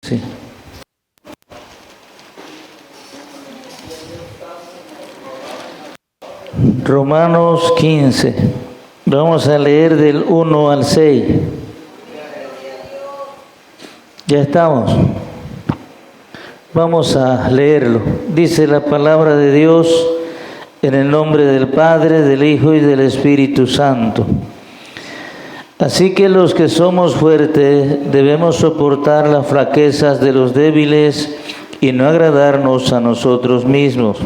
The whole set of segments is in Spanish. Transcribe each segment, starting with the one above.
Sí. Romanos 15. Vamos a leer del 1 al 6. Ya estamos. Vamos a leerlo. Dice la palabra de Dios en el nombre del Padre, del Hijo y del Espíritu Santo. Así que los que somos fuertes debemos soportar las flaquezas de los débiles y no agradarnos a nosotros mismos.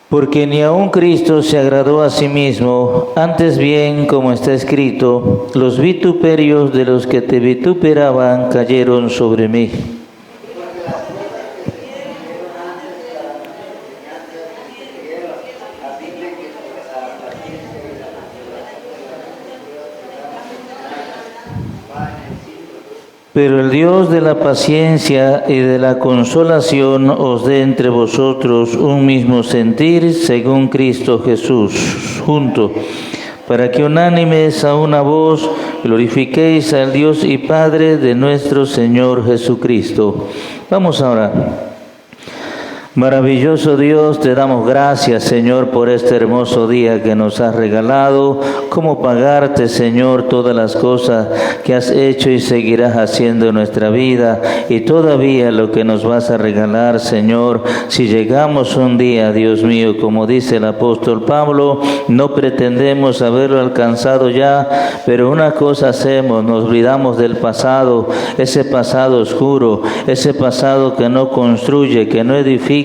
Porque ni aun Cristo se agradó a sí mismo, antes bien, como está escrito, los vituperios de los que te vituperaban cayeron sobre mí. Pero el Dios de la paciencia y de la consolación os dé entre vosotros un mismo sentir según Cristo Jesús, junto, para que unánimes a una voz glorifiquéis al Dios y Padre de nuestro Señor Jesucristo. Vamos a orar. Maravilloso Dios, te damos gracias, Señor, por este hermoso día que nos has regalado. ¿Cómo pagarte, Señor, todas las cosas que has hecho y seguirás haciendo en nuestra vida? Y todavía lo que nos vas a regalar, Señor, si llegamos un día, Dios mío, como dice el apóstol Pablo, no pretendemos haberlo alcanzado ya, pero una cosa hacemos, nos olvidamos del pasado, ese pasado oscuro, ese pasado que no construye, que no edifica,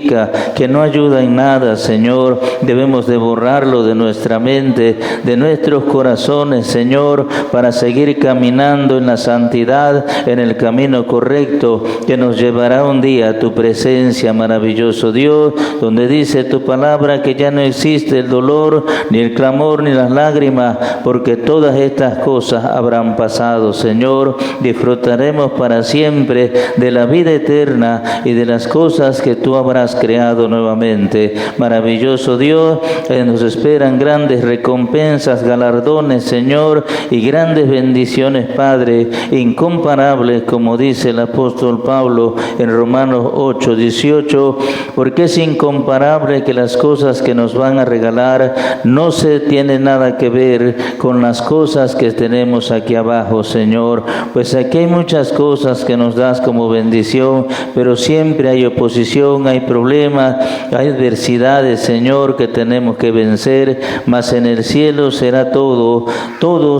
que no ayuda en nada, Señor. Debemos de borrarlo de nuestra mente, de nuestros corazones, Señor, para seguir caminando en la santidad, en el camino correcto, que nos llevará un día a tu presencia, maravilloso Dios, donde dice tu palabra que ya no existe el dolor, ni el clamor, ni las lágrimas, porque todas estas cosas habrán pasado, Señor. Disfrutaremos para siempre de la vida eterna y de las cosas que tú habrás creado nuevamente. Maravilloso Dios, nos esperan grandes recompensas, galardones, Señor, y grandes bendiciones, Padre, incomparables, como dice el apóstol Pablo en Romanos 8:18, porque es incomparable que las cosas que nos van a regalar no se tienen nada que ver con las cosas que tenemos aquí abajo, Señor, pues aquí hay muchas cosas que nos das como bendición, pero siempre hay oposición, hay problemas, hay adversidades, Señor, que tenemos que vencer, mas en el cielo será todo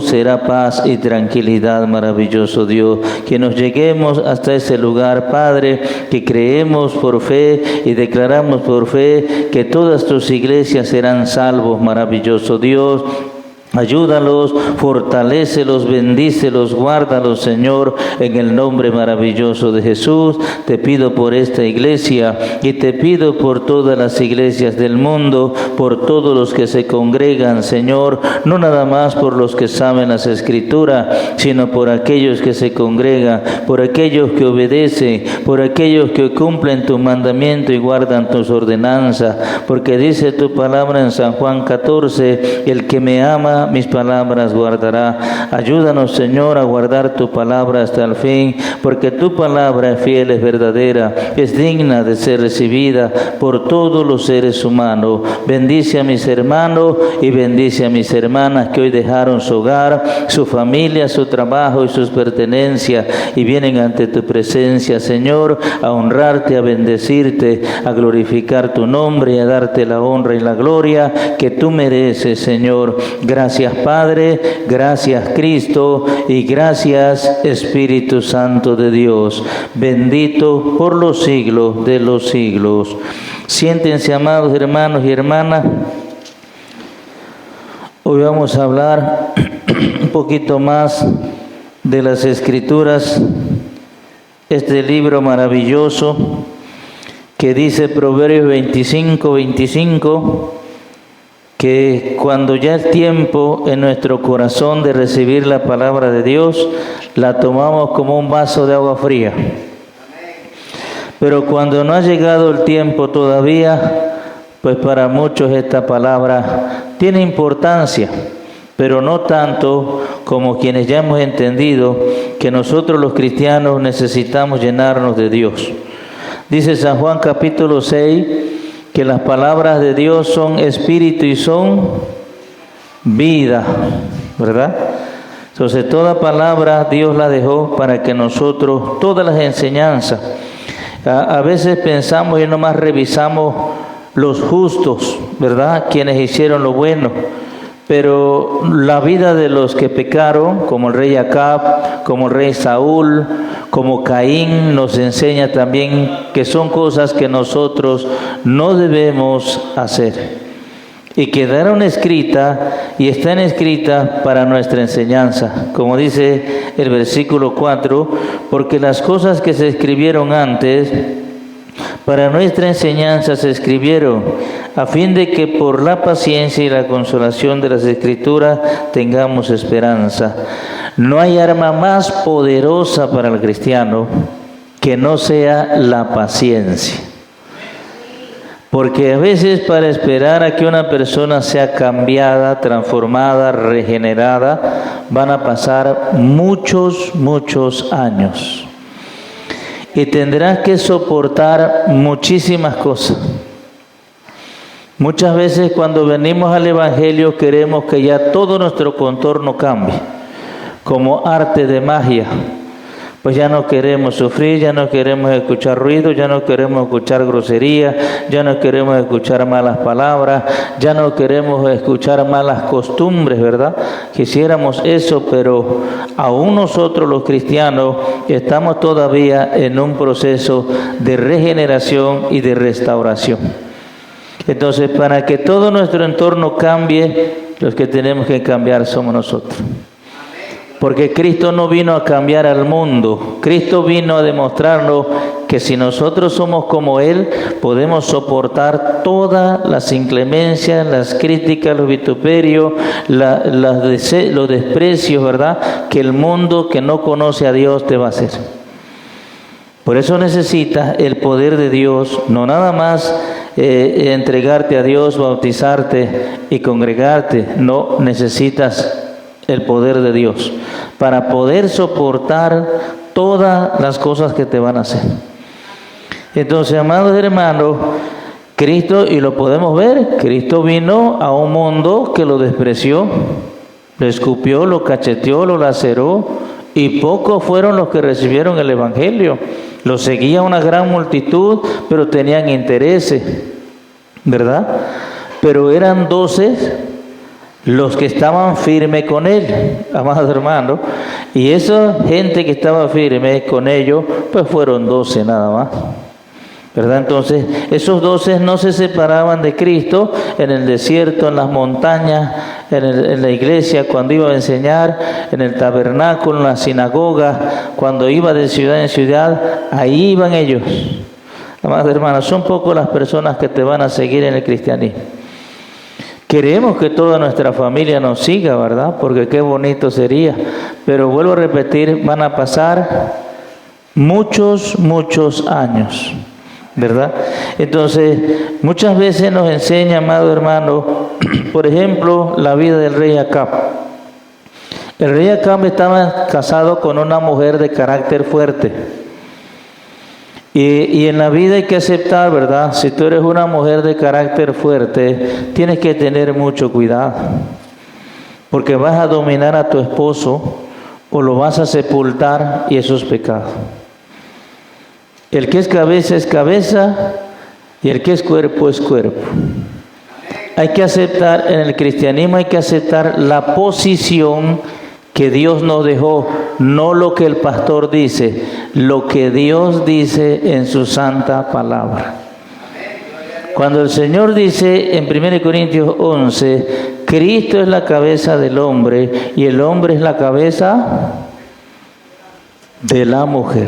será paz y tranquilidad, maravilloso Dios. Que nos lleguemos hasta ese lugar, Padre, que creemos por fe y declaramos por fe que todas tus iglesias serán salvos, maravilloso Dios. Ayúdalos, fortalécelos, bendícelos, guárdalos, Señor, en el nombre maravilloso de Jesús. Te pido por esta iglesia y te pido por todas las iglesias del mundo, por todos los que se congregan, Señor, no nada más por los que saben las Escrituras, sino por aquellos que se congregan, por aquellos que obedecen, por aquellos que cumplen tu mandamiento y guardan tus ordenanzas, porque dice tu palabra en San Juan 14, el que me ama, mis palabras guardará. Ayúdanos, Señor, a guardar tu palabra hasta el fin, porque tu palabra es fiel, es verdadera, es digna de ser recibida por todos los seres humanos. Bendice a mis hermanos y bendice a mis hermanas que hoy dejaron su hogar, su familia, su trabajo y sus pertenencias y vienen ante tu presencia, Señor, a honrarte, a bendecirte, a glorificar tu nombre y a darte la honra y la gloria que tú mereces, Señor. Gracias, Padre, gracias, Cristo, y gracias, Espíritu Santo de Dios. Bendito por los siglos de los siglos. Siéntense, amados hermanos y hermanas. Hoy vamos a hablar un poquito más de las Escrituras, este libro maravilloso que dice Proverbios 25:25, que cuando ya es tiempo en nuestro corazón de recibir la palabra de Dios, la tomamos como un vaso de agua fría. Pero cuando no ha llegado el tiempo todavía, pues para muchos esta palabra tiene importancia, pero no tanto como quienes ya hemos entendido que nosotros los cristianos necesitamos llenarnos de Dios. Dice San Juan capítulo 6 que las palabras de Dios son espíritu y son vida, ¿verdad? Entonces toda palabra Dios la dejó para que nosotros, todas las enseñanzas, a veces pensamos y nomás revisamos los justos, ¿verdad? Quienes hicieron lo bueno. Pero la vida de los que pecaron, como el rey Acab, como el rey Saúl, como Caín, nos enseña también que son cosas que nosotros no debemos hacer. Y quedaron escritas y están escritas para nuestra enseñanza. Como dice el versículo 4, porque las cosas que se escribieron antes, para nuestra enseñanza se escribieron, a fin de que por la paciencia y la consolación de las Escrituras tengamos esperanza. No hay arma más poderosa para el cristiano que no sea la paciencia. Porque a veces para esperar a que una persona sea cambiada, transformada, regenerada, van a pasar muchos años. Y tendrás que soportar muchísimas cosas. Muchas veces cuando venimos al Evangelio queremos que ya todo nuestro contorno cambie, como arte de magia. Pues ya no queremos sufrir, ya no queremos escuchar ruido, ya no queremos escuchar grosería, ya no queremos escuchar malas palabras, ya no queremos escuchar malas costumbres, ¿verdad? Quisiéramos eso, pero aún nosotros los cristianos estamos todavía en un proceso de regeneración y de restauración. Entonces, para que todo nuestro entorno cambie, los que tenemos que cambiar somos nosotros. Porque Cristo no vino a cambiar al mundo. Cristo vino a demostrarnos que si nosotros somos como Él, podemos soportar todas las inclemencias, las críticas, los vituperios, los desprecios, ¿verdad? Que el mundo que no conoce a Dios te va a hacer. Por eso necesitas el poder de Dios, no nada más entregarte a Dios, bautizarte y congregarte. No, necesitas el poder de Dios para poder soportar todas las cosas que te van a hacer. Entonces, amados hermanos, Cristo, y lo podemos ver, Cristo vino a un mundo que lo despreció, lo escupió, lo cacheteó, lo laceró, y pocos fueron los que recibieron el Evangelio. Lo seguía una gran multitud, pero tenían intereses, ¿verdad? Pero eran 12 los que estaban firmes con Él, amados hermanos, y esa gente que estaba firme con ellos, pues fueron 12 nada más, ¿verdad? Entonces, esos 12 no se separaban de Cristo en el desierto, en las montañas, en la iglesia, cuando iba a enseñar, en el tabernáculo, en la sinagoga, cuando iba de ciudad en ciudad, ahí iban ellos. Amados hermanos, son pocas las personas que te van a seguir en el cristianismo. Queremos que toda nuestra familia nos siga, ¿verdad? Porque qué bonito sería. Pero vuelvo a repetir, van a pasar muchos años, ¿verdad? Entonces, muchas veces nos enseña, amado hermano, por ejemplo, la vida del rey Acab. El rey Acab estaba casado con una mujer de carácter fuerte. Y en la vida hay que aceptar, ¿verdad? Si tú eres una mujer de carácter fuerte, tienes que tener mucho cuidado. Porque vas a dominar a tu esposo o lo vas a sepultar y eso es pecado. El que es cabeza y el que es cuerpo es cuerpo. Hay que aceptar, en el cristianismo hay que aceptar la posición que Dios nos dejó, no lo que el pastor dice, lo que Dios dice en su santa palabra. Cuando el Señor dice en 1 Corintios 11, Cristo es la cabeza del hombre y el hombre es la cabeza de la mujer,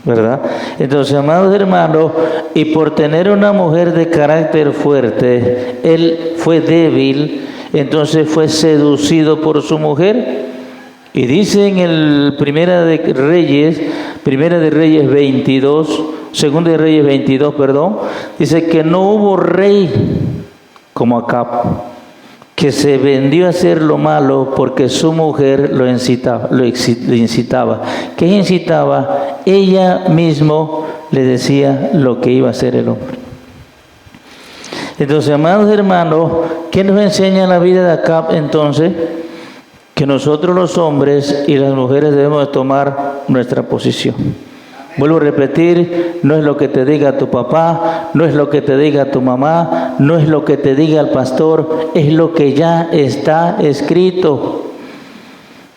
¿verdad? Entonces, amados hermanos, y por tener una mujer de carácter fuerte, él fue débil, entonces fue seducido por su mujer. Y dice en el Primera de Reyes 22, Segunda de Reyes 22, dice que no hubo rey como Acab, que se vendió a hacer lo malo porque su mujer lo incitaba. ¿Qué incitaba? Ella mismo le decía lo que iba a hacer el hombre. Entonces, amados hermanos, ¿qué nos enseña la vida de Acab entonces? Que nosotros los hombres y las mujeres debemos de tomar nuestra posición. Vuelvo a repetir, no es lo que te diga tu papá, no es lo que te diga tu mamá, no es lo que te diga el pastor, es lo que ya está escrito.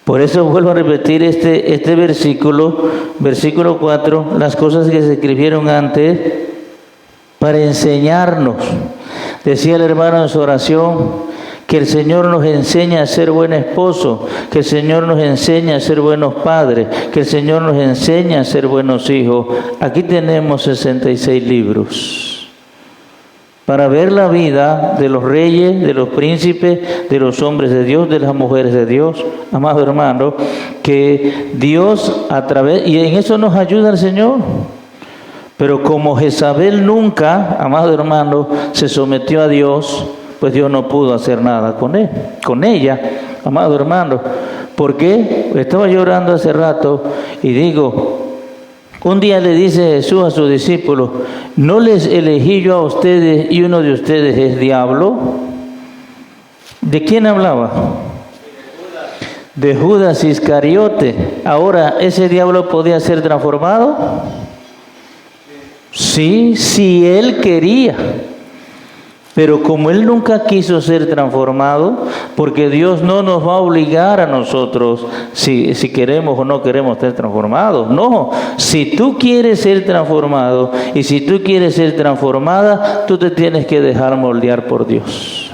Por eso vuelvo a repetir este versículo 4, las cosas que se escribieron antes para enseñarnos. Decía el hermano en su oración, que el Señor nos enseña a ser buen esposo, que el Señor nos enseña a ser buenos padres, que el Señor nos enseña a ser buenos hijos. Aquí tenemos 66 libros para ver la vida de los reyes, de los príncipes, de los hombres de Dios, de las mujeres de Dios. Amado hermano, que Dios a través, y en eso nos ayuda el Señor. Pero como Jezabel nunca, amado hermano, se sometió a Dios, pues Dios no pudo hacer nada con ella, amado hermano. ¿Por qué? Estaba llorando hace rato y digo, un día le dice Jesús a sus discípulos, ¿no les elegí yo a ustedes y uno de ustedes es diablo? ¿De quién hablaba? De Judas Iscariote. Ahora, ¿ese diablo podía ser transformado? Sí, si él quería. Pero como él nunca quiso ser transformado, porque Dios no nos va a obligar a nosotros si queremos o no queremos ser transformados. No, si tú quieres ser transformado y si tú quieres ser transformada, tú te tienes que dejar moldear por Dios.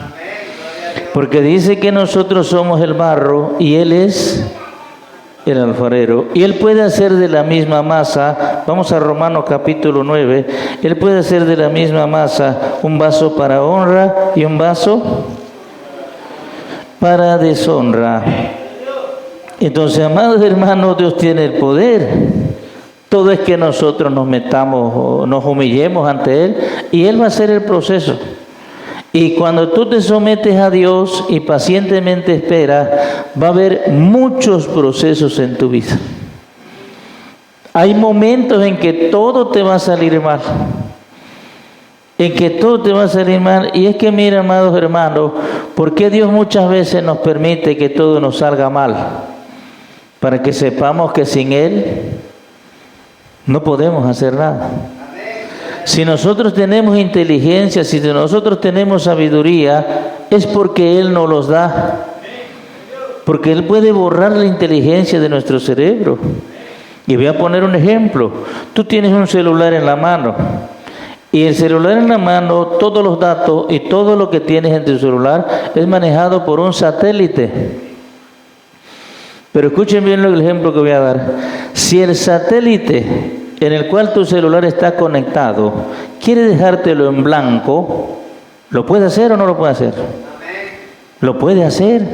Porque dice que nosotros somos el barro y Él es el alfarero. Y Él puede hacer de la misma masa, vamos a Romanos capítulo 9, Él puede hacer de la misma masa un vaso para honra y un vaso para deshonra. Entonces, amados hermanos, Dios tiene el poder. Todo es que nosotros nos metamos o nos humillemos ante Él y Él va a hacer el proceso. Y cuando tú te sometes a Dios y pacientemente esperas, va a haber muchos procesos en tu vida. Hay momentos en que todo te va a salir mal. En que todo te va a salir mal. Y es que mira, amados hermanos, ¿por qué Dios muchas veces nos permite que todo nos salga mal? Para que sepamos que sin Él no podemos hacer nada. Si nosotros tenemos inteligencia, si nosotros tenemos sabiduría, es porque Él nos los da. Porque Él puede borrar la inteligencia de nuestro cerebro. Y voy a poner un ejemplo. Tú tienes un celular en la mano. Y el celular en la mano, todos los datos y todo lo que tienes en tu celular es manejado por un satélite. Pero escuchen bien el ejemplo que voy a dar. Si el satélite en el cual tu celular está conectado quiere dejártelo en blanco, ¿lo puede hacer o no lo puede hacer? Lo puede hacer.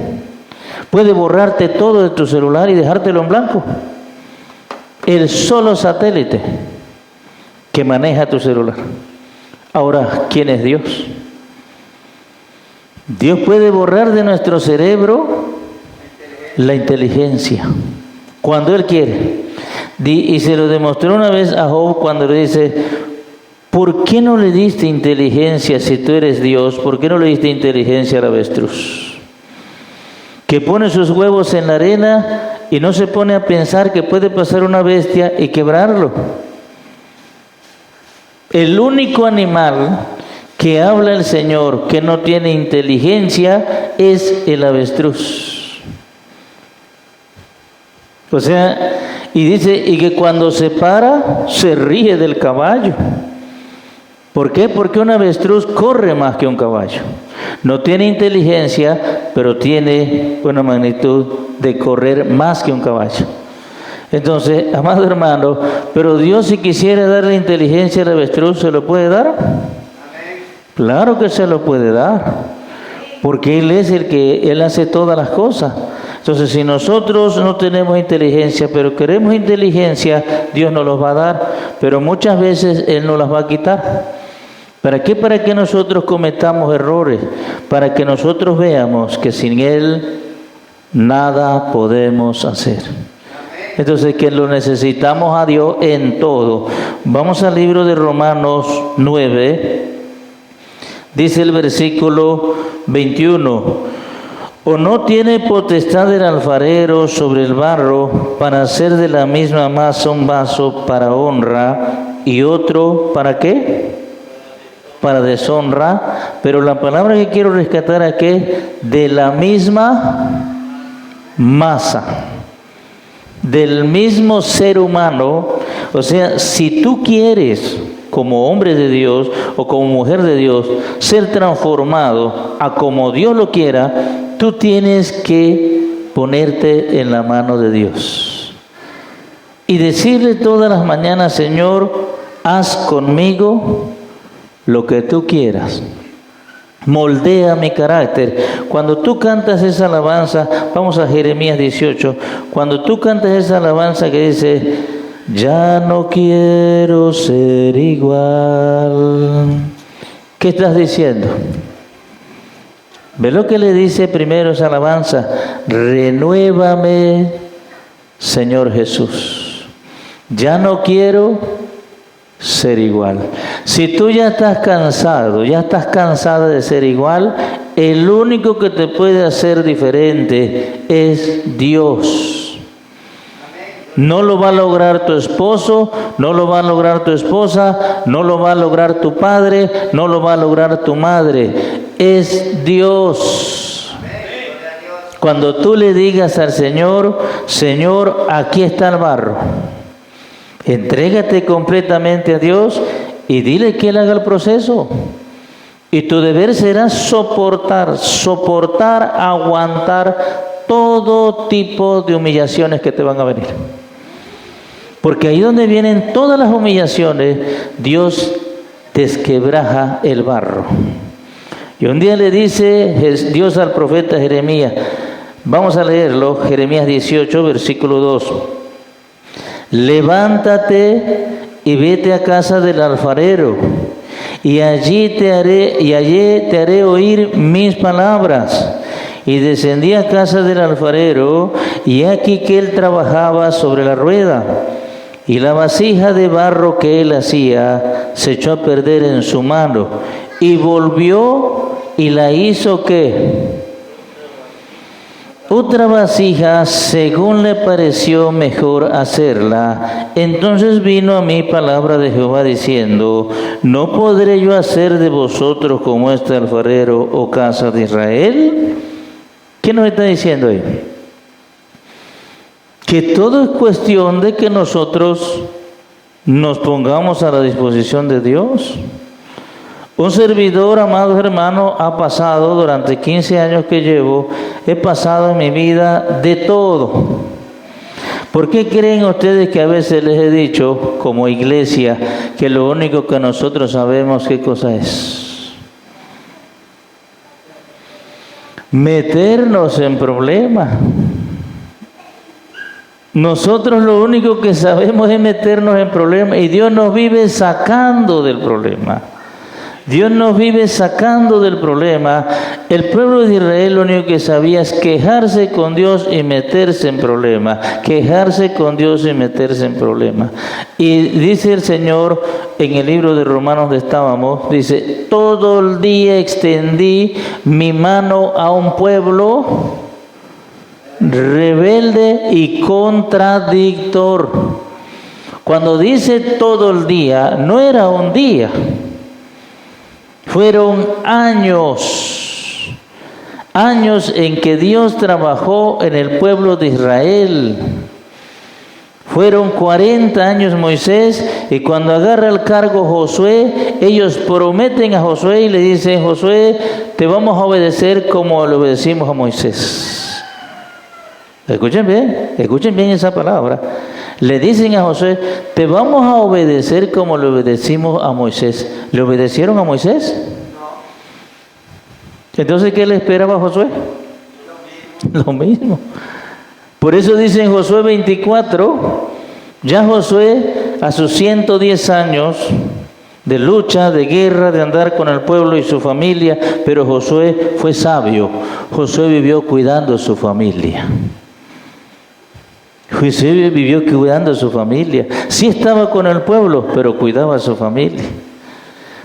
Puede borrarte todo de tu celular y dejártelo en blanco. El solo satélite que maneja tu celular. Ahora, ¿quién es Dios? Dios puede borrar de nuestro cerebro la inteligencia cuando Él quiere. Y se lo demostró una vez a Job cuando le dice, ¿por qué no le diste inteligencia si tú eres Dios? ¿Por qué no le diste inteligencia al avestruz? Que pone sus huevos en la arena y no se pone a pensar que puede pasar una bestia y quebrarlo. El único animal que habla el Señor que no tiene inteligencia es el avestruz. O sea, y dice, y que cuando se para, se ríe del caballo. ¿Por qué? Porque un avestruz corre más que un caballo. No tiene inteligencia, pero tiene una magnitud de correr más que un caballo. Entonces, amado hermano, pero Dios si quisiera darle inteligencia al avestruz, ¿se lo puede dar? Claro que se lo puede dar, porque Él es el que Él hace todas las cosas. Entonces, si nosotros no tenemos inteligencia, pero queremos inteligencia, Dios nos los va a dar, pero muchas veces Él nos las va a quitar. ¿Para qué? Para que nosotros cometamos errores, para que nosotros veamos que sin Él nada podemos hacer. Entonces, que lo necesitamos a Dios en todo. Vamos al libro de Romanos 9, dice el versículo 21. ¿O no tiene potestad el alfarero sobre el barro para hacer de la misma masa un vaso para honra y otro para qué? Para deshonra. Pero la palabra que quiero rescatar aquí es de la misma masa, del mismo ser humano. O sea, si tú quieres, como hombre de Dios o como mujer de Dios, ser transformado a como Dios lo quiera, tú tienes que ponerte en la mano de Dios y decirle todas las mañanas: Señor, haz conmigo lo que tú quieras. Moldea mi carácter. Cuando tú cantas esa alabanza, vamos a Jeremías 18, cuando tú cantas esa alabanza que dice: ya no quiero ser igual, ¿qué estás diciendo? ¿Ve lo que le dice primero esa alabanza? Renuévame, Señor Jesús. Ya no quiero ser igual. Si tú ya estás cansado, ya estás cansada de ser igual, el único que te puede hacer diferente es Dios. No lo va a lograr tu esposo, no lo va a lograr tu esposa, no lo va a lograr tu padre, no lo va a lograr tu madre. Es Dios. Cuando tú le digas al Señor: Señor, aquí está el barro, entrégate completamente a Dios y dile que Él haga el proceso. Y tu deber será soportar, aguantar todo tipo de humillaciones que te van a venir. Porque ahí donde vienen todas las humillaciones, Dios desquebraja el barro. Y un día le dice Dios al profeta Jeremías, vamos a leerlo, Jeremías 18, versículo 2. Levántate y vete a casa del alfarero, y allí te haré oír mis palabras. Y descendí a casa del alfarero, y aquí que él trabajaba sobre la rueda, y la vasija de barro que él hacía se echó a perder en su mano, y volvió y la hizo ¿qué? Otra vasija según le pareció mejor hacerla. Entonces vino a mí palabra de Jehová diciendo: ¿no podré yo hacer de vosotros como este alfarero, oh casa de Israel? ¿Qué nos está diciendo ahí? Que todo es cuestión de que nosotros nos pongamos a la disposición de Dios. Un servidor, amados hermanos, ha pasado durante 15 años que llevo, he pasado en mi vida de todo. ¿Por qué creen ustedes que a veces les he dicho, como iglesia, que lo único que nosotros sabemos qué cosa es? Meternos en problemas. Nosotros lo único que sabemos es meternos en problemas y Dios nos vive sacando del problema. Dios nos vive sacando del problema. El pueblo de Israel lo único que sabía es quejarse con Dios y meterse en problemas. Quejarse con Dios y meterse en problemas. Y dice el Señor en el libro de Romanos donde estábamos, dice: todo el día extendí mi mano a un pueblo rebelde y contradictor. Cuando dice todo el día, no era un día. Fueron años en que Dios trabajó en el pueblo de Israel. Fueron 40 años Moisés, y cuando agarra el cargo Josué, ellos prometen a Josué y le dicen: Josué, te vamos a obedecer como le obedecimos a Moisés. Escuchen bien esa palabra. Le dicen a Josué: te vamos a obedecer como le obedecimos a Moisés. ¿Le obedecieron a Moisés? No. Entonces, ¿qué le esperaba a Josué? Lo mismo. Por eso dice en Josué 24, ya Josué a sus 110 años de lucha, de guerra, de andar con el pueblo y su familia, pero Josué fue sabio. Josué vivió cuidando a su familia. Josué vivió cuidando a su familia. Sí estaba con el pueblo, pero cuidaba a su familia.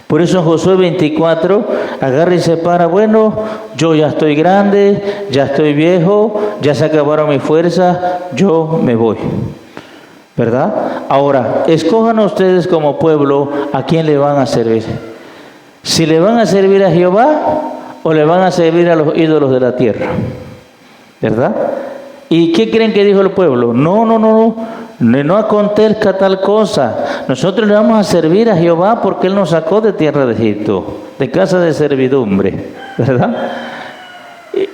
Por eso en Josué 24 agarra y se para, bueno, yo ya estoy grande, ya estoy viejo, ya se acabaron mis fuerzas, yo me voy. ¿Verdad? Ahora, escojan ustedes como pueblo a quién le van a servir. Si le van a servir a Jehová o le van a servir a los ídolos de la tierra. ¿Verdad? ¿Y qué creen que dijo el pueblo? No acontezca tal cosa. Nosotros le vamos a servir a Jehová porque Él nos sacó de tierra de Egipto, de casa de servidumbre, ¿verdad?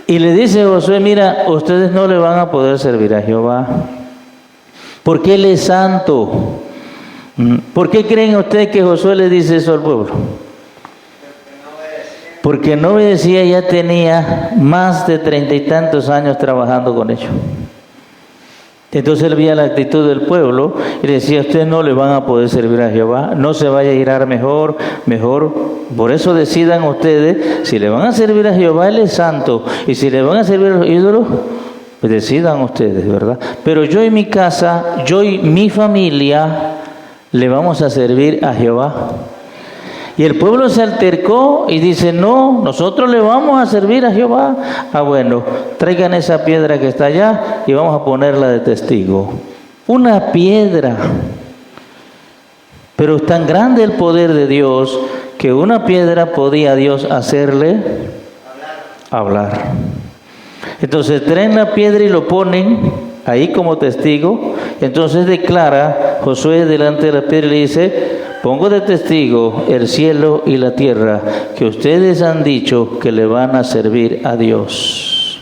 Y le dice Josué, mira, ustedes no le van a poder servir a Jehová, porque Él es santo. ¿Por qué creen ustedes que Josué le dice eso al pueblo? Porque no obedecía, ya tenía más de 30 y tantos años trabajando con ellos. Entonces él veía la actitud del pueblo y le decía, ustedes no le van a poder servir a Jehová, no se vaya a irar mejor, por eso decidan ustedes, si le van a servir a Jehová, Él es santo, y si le van a servir a los ídolos, pues decidan ustedes, ¿verdad? Pero yo y mi casa, yo y mi familia, le vamos a servir a Jehová. Y el pueblo se altercó y dice, no, nosotros le vamos a servir a Jehová. Ah, bueno, traigan esa piedra que está allá y vamos a ponerla de testigo. Una piedra. Pero es tan grande el poder de Dios que una piedra podía Dios hacerle hablar. Entonces traen la piedra y lo ponen ahí como testigo. Entonces declara Josué delante de la piedra y le dice, pongo de testigo el cielo y la tierra que ustedes han dicho que le van a servir a Dios.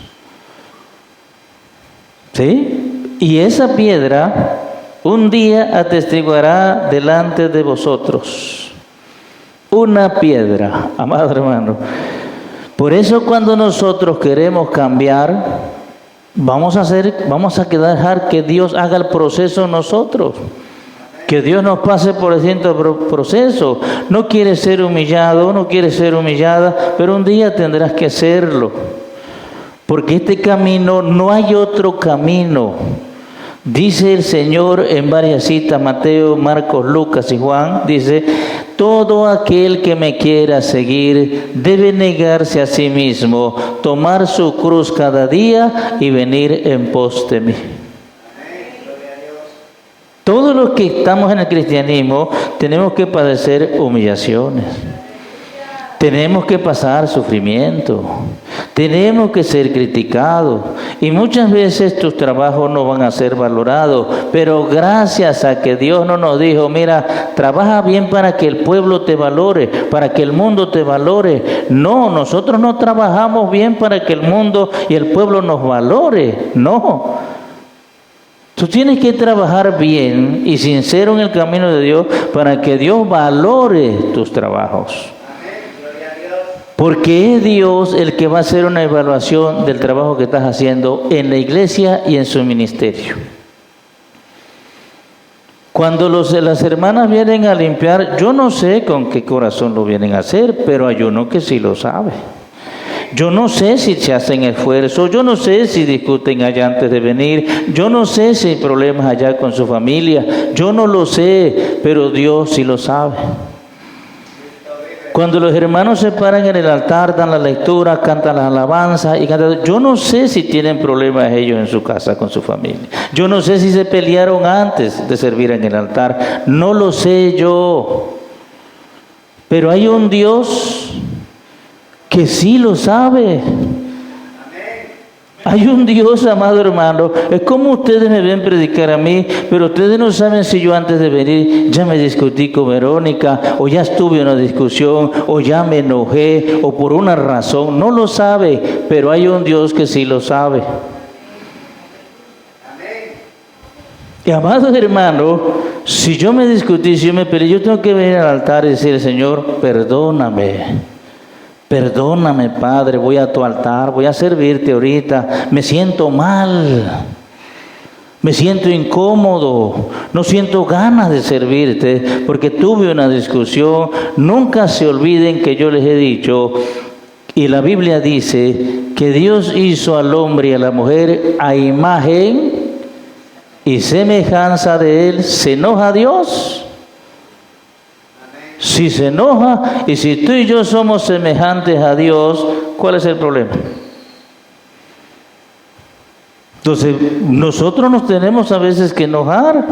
¿Sí? Y esa piedra un día atestiguará delante de vosotros. Una piedra, amado hermano. Por eso cuando nosotros queremos cambiar, vamos a dejar que Dios haga el proceso en nosotros. Que Dios nos pase por el siguiente proceso. No quieres ser humillado, no quieres ser humillada, pero un día tendrás que hacerlo. Porque este camino, no hay otro camino. Dice el Señor en varias citas, Mateo, Marcos, Lucas y Juan, dice, todo aquel que me quiera seguir debe negarse a sí mismo, tomar su cruz cada día y venir en pos de mí. Todos los que estamos en el cristianismo tenemos que padecer humillaciones, tenemos que pasar sufrimiento, tenemos que ser criticados y muchas veces tus trabajos no van a ser valorados, pero gracias a que Dios no nos dijo, mira, trabaja bien para que el pueblo te valore, para que el mundo te valore. No, nosotros no trabajamos bien para que el mundo y el pueblo nos valore, no. Tú tienes que trabajar bien y sincero en el camino de Dios para que Dios valore tus trabajos. Porque es Dios el que va a hacer una evaluación del trabajo que estás haciendo en la iglesia y en su ministerio. Cuando las hermanas vienen a limpiar, yo no sé con qué corazón lo vienen a hacer, pero hay uno que sí lo sabe. Yo no sé si se hacen esfuerzo, yo no sé si discuten allá antes de venir, yo no sé si hay problemas allá con su familia, yo no lo sé, pero Dios sí lo sabe. Cuando los hermanos se paran en el altar, dan la lectura, cantan las alabanzas y cantan, yo no sé si tienen problemas ellos en su casa con su familia. Yo no sé si se pelearon antes de servir en el altar, no lo sé yo. Pero hay un Dios que sí lo sabe. Hay un Dios, amado hermano. Es como ustedes me ven predicar a mí, pero ustedes no saben si yo antes de venir ya me discutí con Verónica, o ya estuve en una discusión, o ya me enojé, o por una razón. No lo sabe, pero hay un Dios que sí lo sabe. Y amado hermano, si yo me discutí, si yo me peleé, yo tengo que venir al altar y decir, Señor, perdóname. Perdóname, Padre, voy a tu altar, voy a servirte ahorita, me siento mal. Me siento incómodo, no siento ganas de servirte porque tuve una discusión. Nunca se olviden que yo les he dicho, y la Biblia dice que Dios hizo al hombre y a la mujer a imagen y semejanza de Él. ¿Se enoja Dios? Si se enoja, y si tú y yo somos semejantes a Dios, ¿cuál es el problema? Entonces, nosotros nos tenemos a veces que enojar.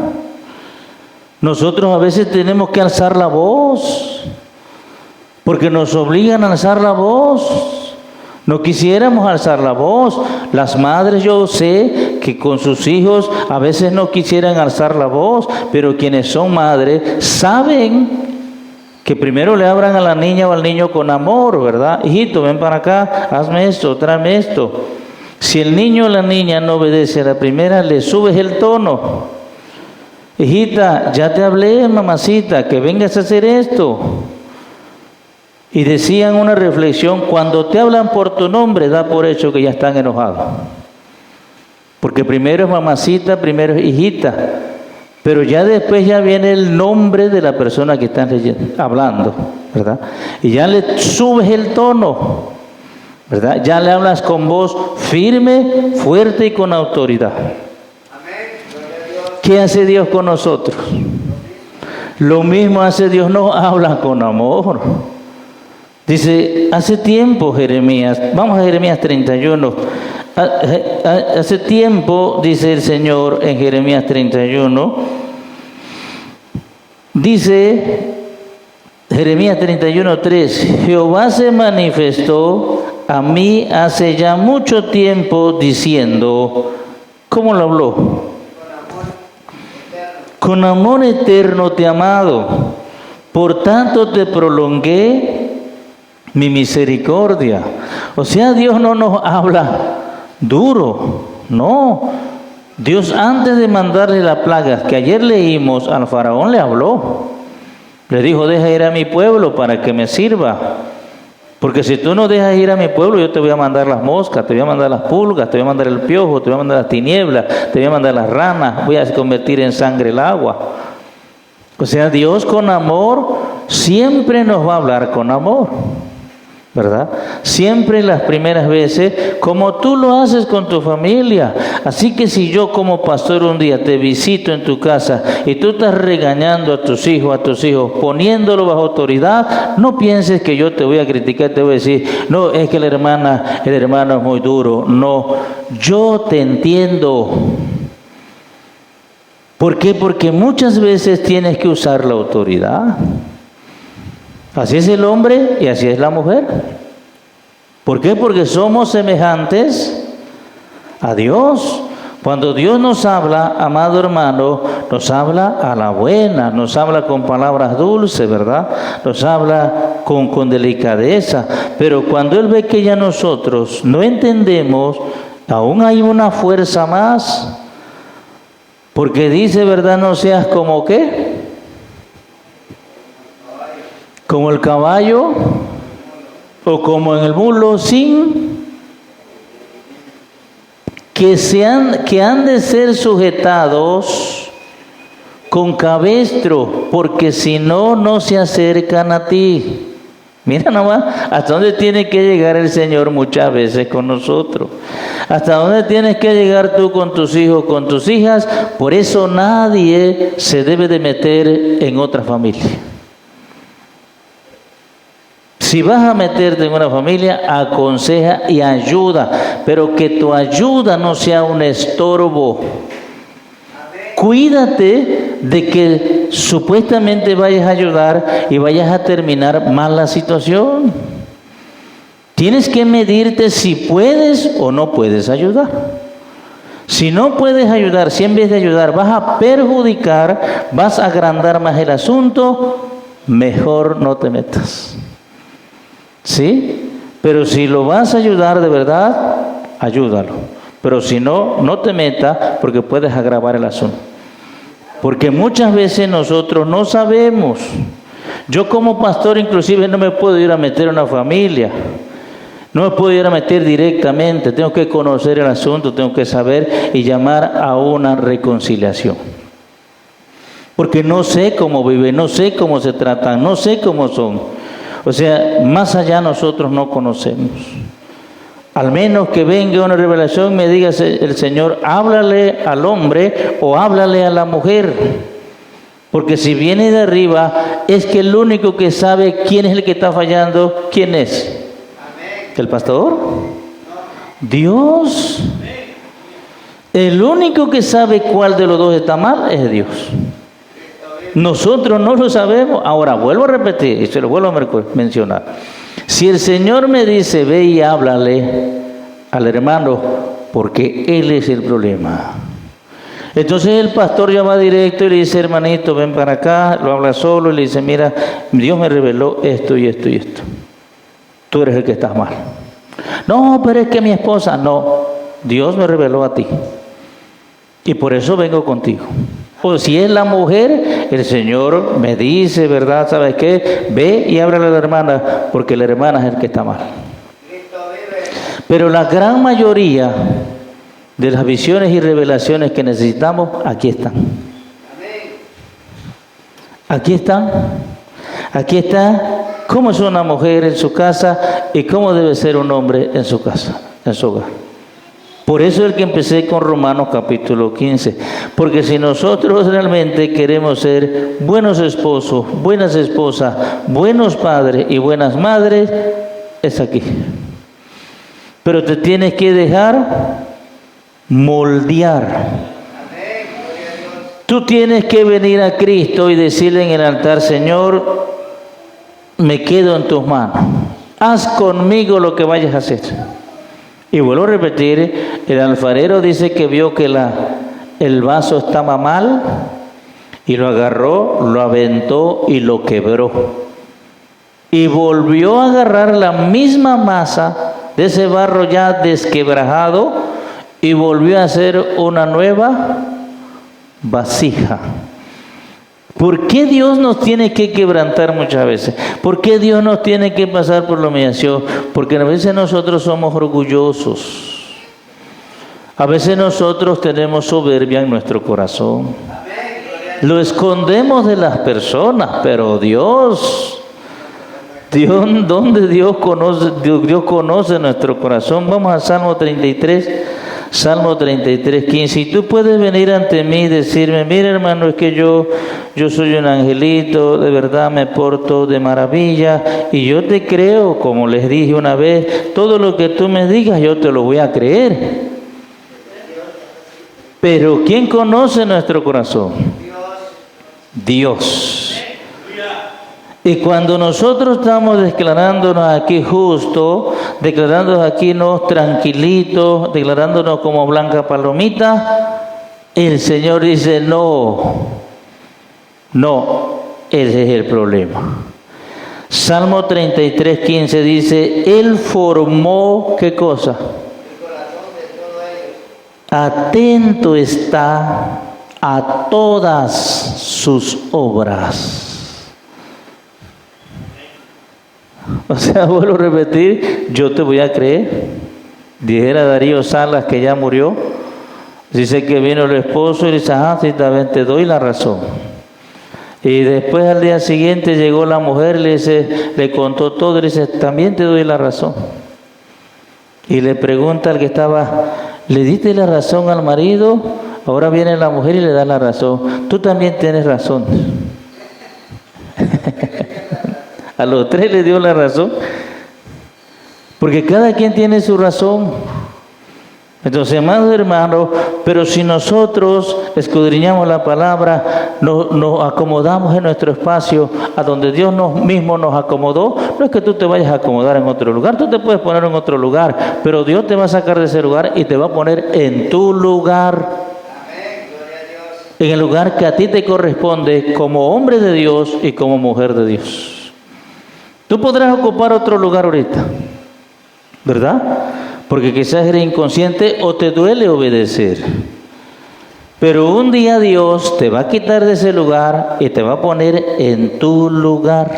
Nosotros a veces tenemos que alzar la voz, porque nos obligan a alzar la voz. No quisiéramos alzar la voz. Las madres, yo sé que con sus hijos a veces no quisieran alzar la voz, pero quienes son madres saben que primero le hablan a la niña o al niño con amor, ¿verdad? Hijito, ven para acá, hazme esto, tráeme esto. Si el niño o la niña no obedece a la primera, le subes el tono. Hijita, ya te hablé, mamacita, que vengas a hacer esto. Y decían una reflexión, cuando te hablan por tu nombre, da por hecho que ya están enojados. Porque primero es mamacita, primero es hijita. Pero ya después ya viene el nombre de la persona que están hablando, ¿verdad? Y ya le subes el tono, ¿verdad? Ya le hablas con voz firme, fuerte y con autoridad. ¿Qué hace Dios con nosotros? Lo mismo hace Dios, nos habla con amor. Dice, hace tiempo Jeremías, vamos a Jeremías 31, hace tiempo, dice el Señor en Jeremías 31, dice Jeremías 31:3, Jehová se manifestó a mí hace ya mucho tiempo diciendo, ¿cómo lo habló? Con amor eterno te he amado, por tanto te prolongué mi misericordia. O sea, Dios no nos habla duro, no. Dios, antes de mandarle las plagas que ayer leímos, al faraón le habló. Le dijo, deja ir a mi pueblo para que me sirva. Porque si tú no dejas ir a mi pueblo, yo te voy a mandar las moscas, te voy a mandar las pulgas, te voy a mandar el piojo, te voy a mandar las tinieblas, te voy a mandar las ranas, voy a convertir en sangre el agua. O sea, Dios con amor siempre nos va a hablar con amor, ¿verdad? Siempre las primeras veces, como tú lo haces con tu familia. Así que si yo como pastor un día te visito en tu casa y tú estás regañando a tus hijos, poniéndolo bajo autoridad, no pienses que yo te voy a criticar, te voy a decir, no, es que el hermano es muy duro. No, yo te entiendo. ¿Por qué? Porque muchas veces tienes que usar la autoridad. Así es el hombre y así es la mujer. ¿Por qué? Porque somos semejantes a Dios. Cuando Dios nos habla, amado hermano, nos habla a la buena, nos habla con palabras dulces, ¿verdad? Nos habla con delicadeza. Pero cuando Él ve que ya nosotros no entendemos, aún hay una fuerza más. Porque dice, ¿verdad? No seas como ¿qué? Como el caballo o como en el mulo que han de ser sujetados con cabestro, porque si no, no se acercan a ti. Mira nomás, hasta dónde tiene que llegar el Señor muchas veces con nosotros. Hasta dónde tienes que llegar tú con tus hijos, con tus hijas. Por eso nadie se debe de meter en otra familia. Si vas a meterte en una familia, aconseja y ayuda, pero que tu ayuda no sea un estorbo. Cuídate de que supuestamente vayas a ayudar y vayas a terminar mal la situación. Tienes que medirte si puedes o no puedes ayudar. Si no puedes ayudar, si en vez de ayudar vas a perjudicar, vas a agrandar más el asunto, mejor no te metas. ¿Sí? Pero si lo vas a ayudar de verdad, ayúdalo. Pero si no, no te metas porque puedes agravar el asunto. Porque muchas veces nosotros no sabemos. Yo como pastor inclusive no me puedo ir a meter en una familia. No me puedo ir a meter directamente, tengo que conocer el asunto, tengo que saber y llamar a una reconciliación. Porque no sé cómo viven, no sé cómo se tratan, no sé cómo son. O sea, más allá nosotros no conocemos. Al menos que venga una revelación y me diga el Señor, háblale al hombre o háblale a la mujer. Porque si viene de arriba, es que el único que sabe quién es el que está fallando, ¿quién es? ¿El pastor? Dios. El único que sabe cuál de los dos está mal es Dios. Nosotros no lo sabemos. Ahora, vuelvo a repetir y se lo vuelvo a mencionar. Si el Señor me dice, ve y háblale al hermano, porque él es el problema. Entonces el pastor llama directo y le dice, hermanito, ven para acá, lo habla solo y le dice, mira, Dios me reveló esto y esto y esto. Tú eres el que estás mal. No, pero es que mi esposa, no, Dios me reveló a ti. Y por eso vengo contigo. O si es la mujer, el Señor me dice, ¿verdad? ¿Sabes qué? Ve y ábrale a la hermana, porque la hermana es el que está mal. Pero la gran mayoría de las visiones y revelaciones que necesitamos, aquí están. Aquí están. Aquí está cómo es una mujer en su casa y cómo debe ser un hombre en su casa, en su hogar. Por eso es que empecé con Romanos capítulo 15. Porque si nosotros realmente queremos ser buenos esposos, buenas esposas, buenos padres y buenas madres, es aquí. Pero te tienes que dejar moldear. Tú tienes que venir a Cristo y decirle en el altar, Señor, me quedo en tus manos. Haz conmigo lo que vayas a hacer. Y vuelvo a repetir, el alfarero dice que vio que el vaso estaba mal y lo agarró, lo aventó y lo quebró. Y volvió a agarrar la misma masa de ese barro ya desquebrajado y volvió a hacer una nueva vasija. ¿Por qué Dios nos tiene que quebrantar muchas veces? ¿Por qué Dios nos tiene que pasar por la humillación? Porque a veces nosotros somos orgullosos. A veces nosotros tenemos soberbia en nuestro corazón. Lo escondemos de las personas, pero Dios, ¿dónde Dios conoce nuestro corazón? Vamos a Salmo 33. Salmo 33, 15. Y tú puedes venir ante mí y decirme, mira hermano, es que yo soy un angelito, de verdad me porto de maravilla y yo te creo, como les dije una vez, todo lo que tú me digas yo te lo voy a creer. Pero ¿quién conoce nuestro corazón? Dios. Y cuando nosotros estamos declarándonos aquí justo, declarándonos aquí tranquilitos, declarándonos como blanca palomita, el Señor dice no, ese es el problema. Salmo 33, 15 dice, Él formó, ¿qué cosa? Atento está a todas sus obras. O sea, vuelvo a repetir, yo te voy a creer. Dijera Darío Salas, que ya murió, dice que vino el esposo y dice, sí, también te doy la razón. Y después al día siguiente llegó la mujer, le contó todo, y le dice, también te doy la razón. Y le pregunta al que estaba, ¿le diste la razón al marido? Ahora viene la mujer y le da la razón. Tú también tienes razón. A los tres le dio la razón, porque cada quien tiene su razón. Entonces, amados hermanos, pero si nosotros escudriñamos la palabra, nos acomodamos en nuestro espacio, a donde Dios mismo nos acomodó, no es que tú te vayas a acomodar en otro lugar, tú te puedes poner en otro lugar, pero Dios te va a sacar de ese lugar y te va a poner en tu lugar. En el lugar que a ti te corresponde como hombre de Dios y como mujer de Dios. Tú podrás ocupar otro lugar ahorita, ¿verdad? Porque quizás eres inconsciente o te duele obedecer. Pero un día Dios te va a quitar de ese lugar y te va a poner en tu lugar.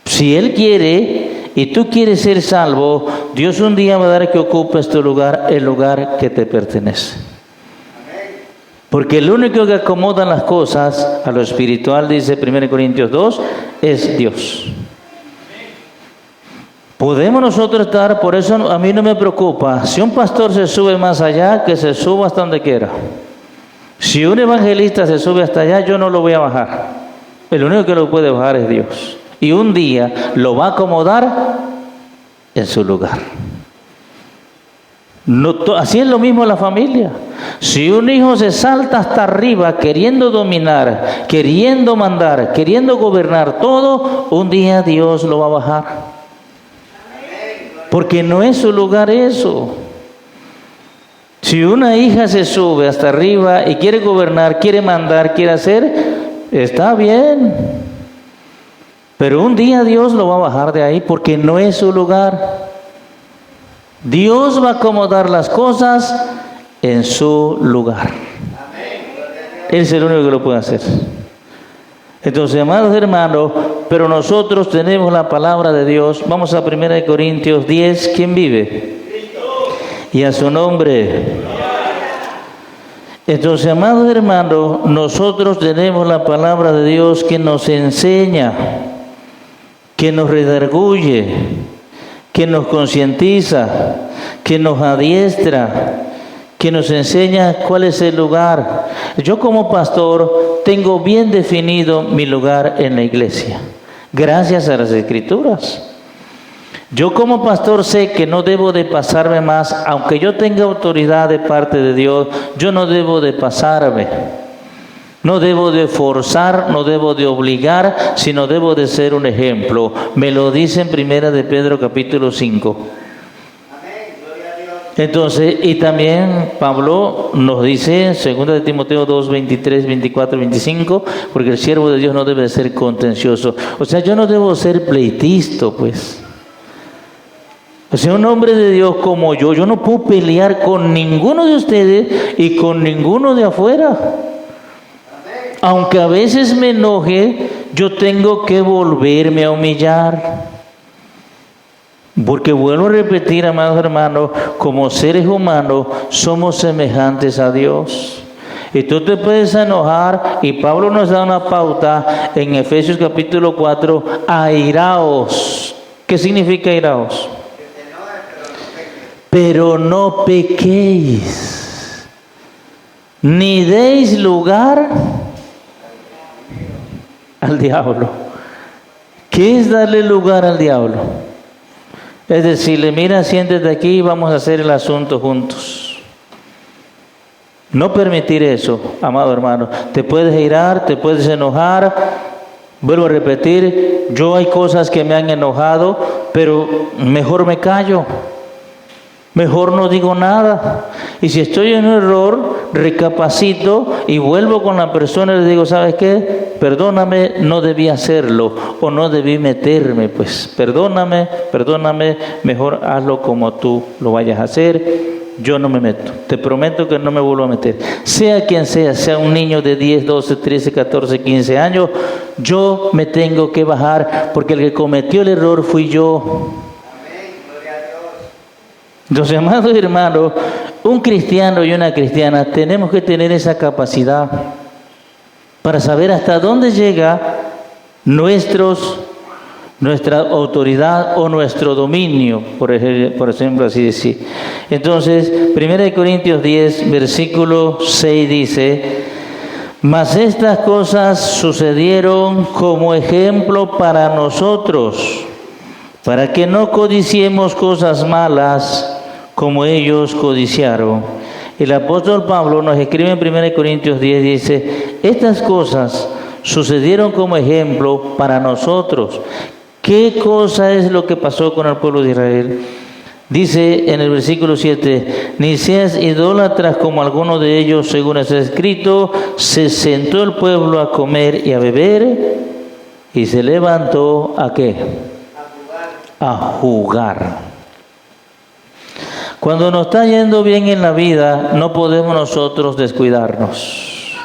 Si Él quiere y tú quieres ser salvo, Dios un día va a dar que ocupes tu lugar, el lugar que te pertenece. Porque el único que acomoda las cosas a lo espiritual, dice 1 Corintios 2, es Dios. Podemos nosotros estar, por eso a mí no me preocupa, si un pastor se sube más allá, que se suba hasta donde quiera. Si un evangelista se sube hasta allá, yo no lo voy a bajar. El único que lo puede bajar es Dios. Y un día lo va a acomodar en su lugar. No, así es lo mismo en la familia. Si un hijo se salta hasta arriba queriendo dominar, queriendo mandar, queriendo gobernar todo, un día Dios lo va a bajar. Porque no es su lugar eso. Si una hija se sube hasta arriba y quiere gobernar, quiere mandar, quiere hacer, está bien. Pero un día Dios lo va a bajar de ahí porque no es su lugar. Dios va a acomodar las cosas en su lugar. Él es el único que lo puede hacer. Entonces, amados hermanos, pero nosotros tenemos la palabra de Dios. Vamos a 1 Corintios 10. ¿Quién vive? Y a su nombre. Entonces, amados hermanos, nosotros tenemos la palabra de Dios que nos enseña, que nos redarguye, que nos concientiza, que nos adiestra, que nos enseña cuál es el lugar. Yo como pastor tengo bien definido mi lugar en la iglesia, gracias a las Escrituras. Yo como pastor sé que no debo de pasarme más, aunque yo tenga autoridad de parte de Dios, yo no debo de pasarme. No debo de forzar, no debo de obligar, sino debo de ser un ejemplo. Me lo dice en 1 de Pedro capítulo 5. Entonces, y también Pablo nos dice, 2 de Timoteo 2, 23, 24, 25, porque el siervo de Dios no debe ser contencioso. O sea, yo no debo ser pleitista, pues. O sea, un hombre de Dios como yo no puedo pelear con ninguno de ustedes y con ninguno de afuera. Aunque a veces me enoje, yo tengo que volverme a humillar. Porque vuelvo a repetir, amados hermanos, como seres humanos somos semejantes a Dios. Y tú te puedes enojar, y Pablo nos da una pauta en Efesios capítulo 4, airaos. ¿Qué significa airaos? Pero no pequéis, ni deis lugar al diablo. ¿Qué es darle lugar al diablo? Es decirle, mira, siéntate aquí y vamos a hacer el asunto juntos. No permitir eso, amado hermano. Te puedes irar, te puedes enojar. Vuelvo a repetir, yo hay cosas que me han enojado, pero mejor me callo. Mejor no digo nada. Y si estoy en un error, recapacito y vuelvo con la persona y le digo, ¿sabes qué? Perdóname, no debí hacerlo o no debí meterme, pues perdóname, mejor hazlo como tú lo vayas a hacer. Yo no me meto. Te prometo que no me vuelvo a meter. Sea quien sea un niño de 10, 12, 13, 14, 15 años, yo me tengo que bajar porque el que cometió el error fui yo. Entonces, amados hermanos, un cristiano y una cristiana tenemos que tener esa capacidad para saber hasta dónde llega nuestra autoridad o nuestro dominio, por ejemplo, así decir. Entonces, 1 Corintios 10, versículo 6 dice, mas estas cosas sucedieron como ejemplo para nosotros, para que no codiciemos cosas malas como ellos codiciaron. El apóstol Pablo nos escribe en 1 Corintios 10, dice, estas cosas sucedieron como ejemplo para nosotros. ¿Qué cosa es lo que pasó con el pueblo de Israel? Dice en el versículo 7, ni seas idólatras como algunos de ellos, según está escrito, se sentó el pueblo a comer y a beber y se levantó ¿a qué? A jugar. Cuando nos está yendo bien en la vida, no podemos nosotros descuidarnos,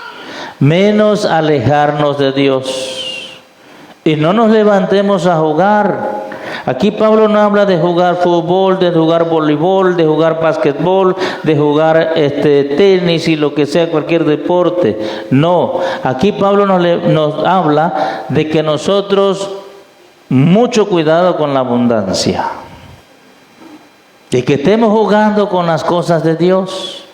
menos alejarnos de Dios. Y no nos levantemos a jugar. Aquí Pablo no habla de jugar fútbol, de jugar voleibol, de jugar básquetbol, de jugar tenis y lo que sea, cualquier deporte. No, aquí Pablo nos habla de que nosotros, mucho cuidado con la abundancia. De que estemos jugando con las cosas de Dios.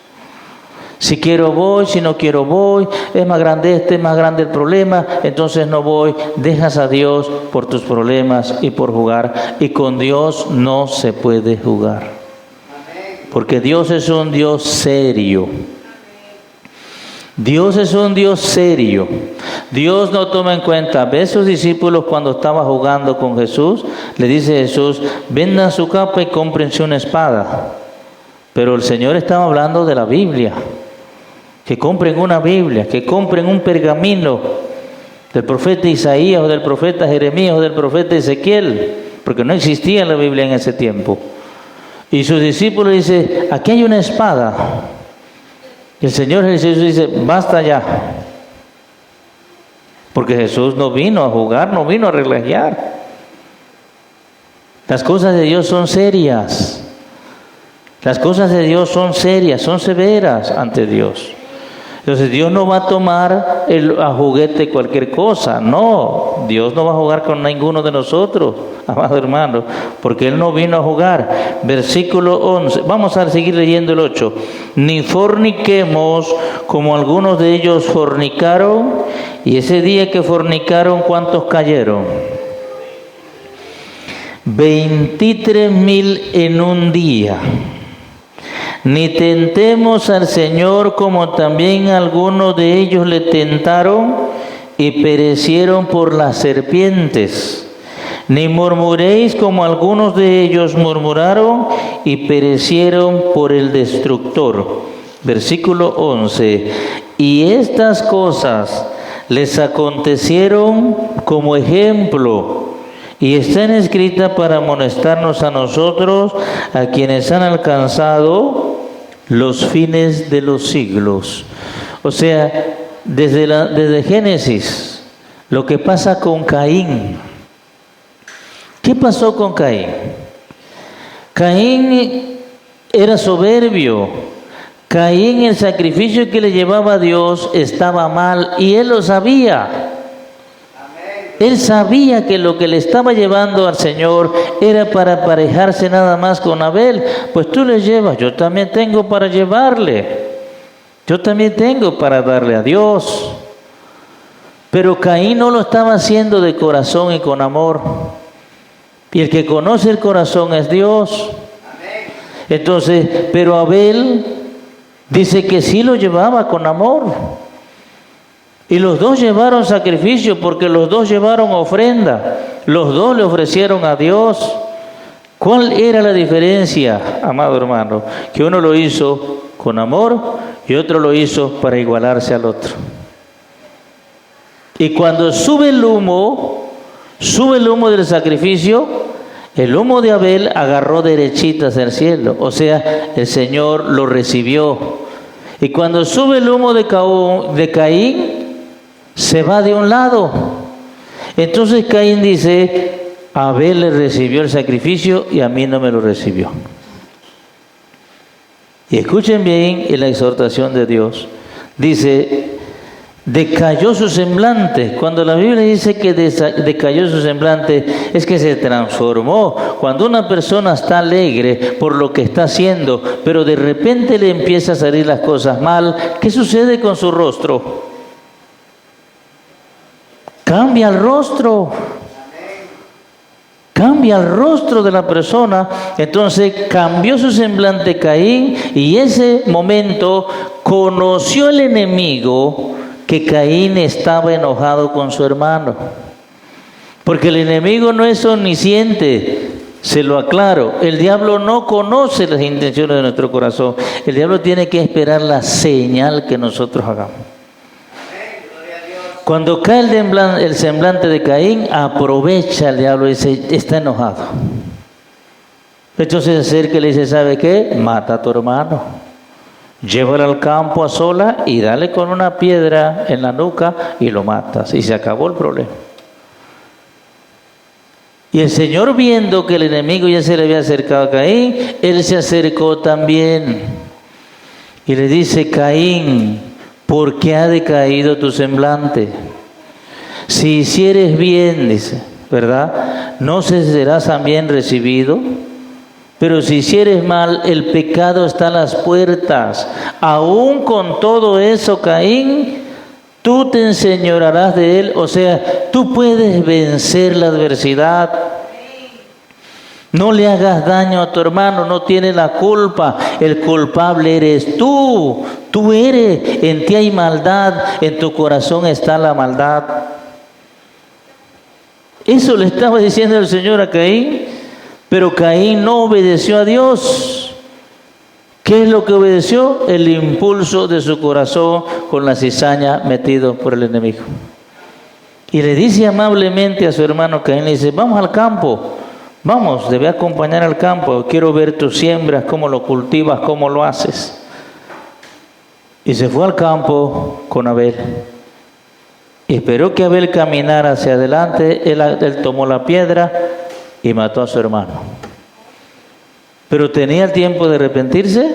Si quiero voy, si no quiero voy, es más grande es más grande el problema, entonces no voy. Dejas a Dios por tus problemas y por jugar. Y con Dios no se puede jugar. Porque Dios es un Dios serio. Dios es un Dios serio. Dios no toma en cuenta. ¿Ve sus discípulos cuando estaba jugando con Jesús? Le dice Jesús, vendan su capa y cómprense una espada. Pero el Señor estaba hablando de la Biblia. Que compren una Biblia, que compren un pergamino del profeta Isaías o del profeta Jeremías o del profeta Ezequiel, porque no existía la Biblia en ese tiempo. Y sus discípulos dicen, aquí hay una espada. Y el Señor Jesús dice, basta ya. Porque Jesús no vino a jugar, no vino a relajar. Las cosas de Dios son serias. Las cosas de Dios son serias, son severas ante Dios. Entonces Dios no va a tomar a juguete cualquier cosa. No, Dios no va a jugar con ninguno de nosotros, amado hermano, porque Él no vino a jugar. Versículo 11, vamos a seguir leyendo el 8. Ni forniquemos como algunos de ellos fornicaron, y ese día que fornicaron, ¿cuántos cayeron? 23,000 en un día. Ni tentemos al Señor como también algunos de ellos le tentaron y perecieron por las serpientes. Ni murmuréis como algunos de ellos murmuraron y perecieron por el destructor. Versículo 11. Y estas cosas les acontecieron como ejemplo, y están escritas para amonestarnos a nosotros, a quienes han alcanzado los fines de los siglos. O sea, desde Génesis, lo que pasa con Caín. ¿Qué pasó con Caín? Caín era soberbio. Caín, el sacrificio que le llevaba a Dios estaba mal y él lo sabía. Él sabía que lo que le estaba llevando al Señor era para aparejarse nada más con Abel. Pues tú le llevas, yo también tengo para llevarle. Yo también tengo para darle a Dios. Pero Caín no lo estaba haciendo de corazón y con amor. Y el que conoce el corazón es Dios. Entonces, pero Abel dice que sí lo llevaba con amor. Y los dos llevaron sacrificio porque los dos llevaron ofrenda. Los dos le ofrecieron a Dios. ¿Cuál era la diferencia, amado hermano? Que uno lo hizo con amor y otro lo hizo para igualarse al otro. Y cuando sube el humo del sacrificio, el humo de Abel agarró derechitas del cielo. O sea, el Señor lo recibió. Y cuando sube el humo de Caín, se va de un lado. Entonces Caín dice, Abel le recibió el sacrificio y a mí no me lo recibió. Y escuchen bien en la exhortación de Dios. Dice, decayó su semblante. Cuando la Biblia dice que decayó su semblante, es que se transformó. Cuando una persona está alegre por lo que está haciendo, pero de repente le empieza a salir las cosas mal, ¿qué sucede con su rostro? Cambia el rostro. Cambia el rostro de la persona. Entonces cambió su semblante Caín, y ese momento conoció el enemigo que Caín estaba enojado con su hermano. Porque el enemigo no es omnisciente, se lo aclaro. El diablo no conoce las intenciones de nuestro corazón. El diablo tiene que esperar la señal que nosotros hagamos. Cuando cae el semblante de Caín, aprovecha el diablo y dice, está enojado. Entonces se acerca y le dice, ¿sabe qué? Mata a tu hermano. Llévalo al campo a sola y dale con una piedra en la nuca y lo matas. Y se acabó el problema. Y el Señor, viendo que el enemigo ya se le había acercado a Caín, él se acercó también. Y le dice: Caín, ¿por qué ha decaído tu semblante? Si hicieres bien, dice, ¿verdad?, no serás también recibido. Pero si hicieres mal, el pecado está a las puertas. Aún con todo eso, Caín, tú te enseñorearás de él. O sea, tú puedes vencer la adversidad. No le hagas daño a tu hermano, no tiene la culpa. El culpable eres tú. Tú eres, en ti hay maldad, en tu corazón está la maldad. Eso le estaba diciendo el Señor a Caín, pero Caín no obedeció a Dios. ¿Qué es lo que obedeció? El impulso de su corazón con la cizaña metido por el enemigo. Y le dice amablemente a su hermano Caín, le dice: vamos al campo, vamos, debe acompañar al campo, quiero ver tus siembras, cómo lo cultivas, cómo lo haces. Y se fue al campo con Abel. Esperó que Abel caminara hacia adelante, él tomó la piedra y mató a su hermano. ¿Pero tenía el tiempo de arrepentirse?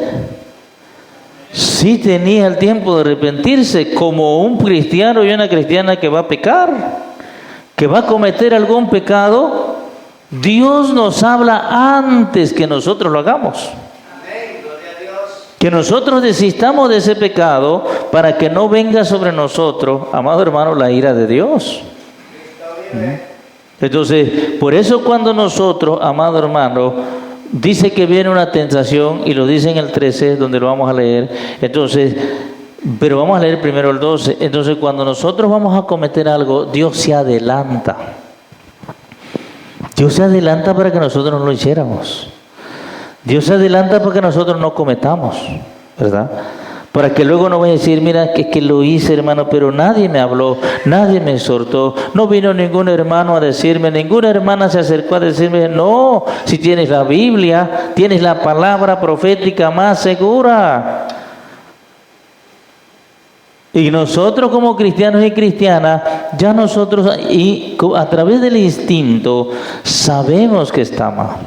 Sí, tenía el tiempo de arrepentirse, como un cristiano y una cristiana que va a pecar, que va a cometer algún pecado. Dios nos habla antes que nosotros lo hagamos. Que nosotros desistamos de ese pecado para que no venga sobre nosotros, amado hermano, la ira de Dios. Entonces, por eso cuando nosotros, amado hermano, dice que viene una tentación, y lo dice en el 13, donde lo vamos a leer, entonces, pero vamos a leer primero el 12. Entonces, cuando nosotros vamos a cometer algo, Dios se adelanta. Dios se adelanta para que nosotros no lo hiciéramos. Dios se adelanta para que nosotros no cometamos, ¿verdad? Para que luego no vaya a decir: mira, que lo hice, hermano, pero nadie me habló, nadie me exhortó, no vino ningún hermano a decirme, ninguna hermana se acercó a decirme. No, si tienes la Biblia, tienes la palabra profética más segura. Y nosotros como cristianos y cristianas, ya nosotros, y a través del instinto, sabemos que está mal.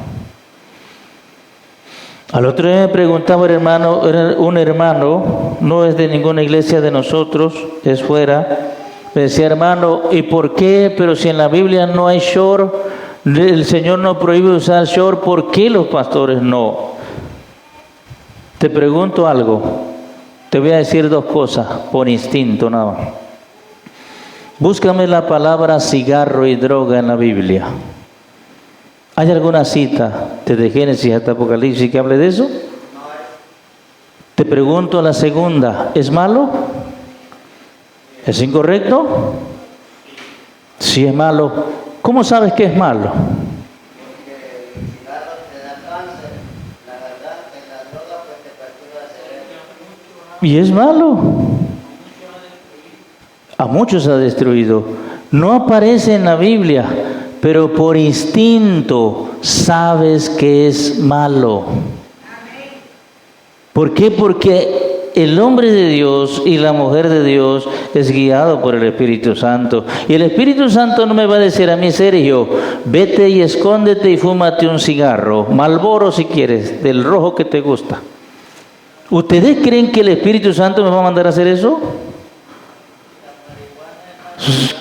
Al otro día me preguntaba un hermano, no es de ninguna iglesia de nosotros, es fuera. Me decía: hermano, ¿y por qué? Pero si en la Biblia no hay short, el Señor no prohíbe usar short, ¿por qué los pastores no? Te pregunto algo, te voy a decir dos cosas, por instinto nada más. Búscame la palabra cigarro y droga en la Biblia. ¿Hay alguna cita desde Génesis hasta Apocalipsis que hable de eso? Te pregunto la segunda, ¿es malo? ¿Es incorrecto? Si es malo, ¿cómo sabes que es malo? Porque el cigarro te da cáncer, la garganta, y la droga pues te perturba el cerebro. Y es malo. A muchos ha destruido. No aparece en la Biblia, pero por instinto sabes que es malo. ¿Por qué? Porque el hombre de Dios y la mujer de Dios es guiado por el Espíritu Santo. Y el Espíritu Santo no me va a decir a mí: Sergio, vete y escóndete y fúmate un cigarro, Marlboro si quieres, del rojo que te gusta. ¿Ustedes creen que el Espíritu Santo me va a mandar a hacer eso?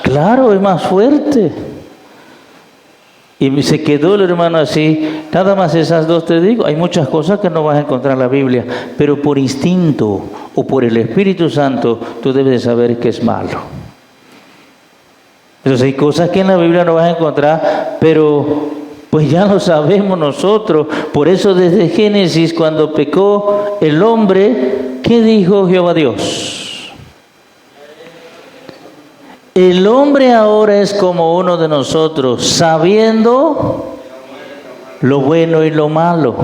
Claro, es más fuerte. Y se quedó el hermano así. Nada más esas dos te digo. Hay muchas cosas que no vas a encontrar en la Biblia, pero por instinto o por el Espíritu Santo tú debes de saber que es malo. Entonces hay cosas que en la Biblia no vas a encontrar, pero pues ya lo sabemos nosotros. Por eso desde Génesis, cuando pecó el hombre, ¿qué dijo Jehová Dios? El hombre ahora es como uno de nosotros, sabiendo lo bueno y lo malo.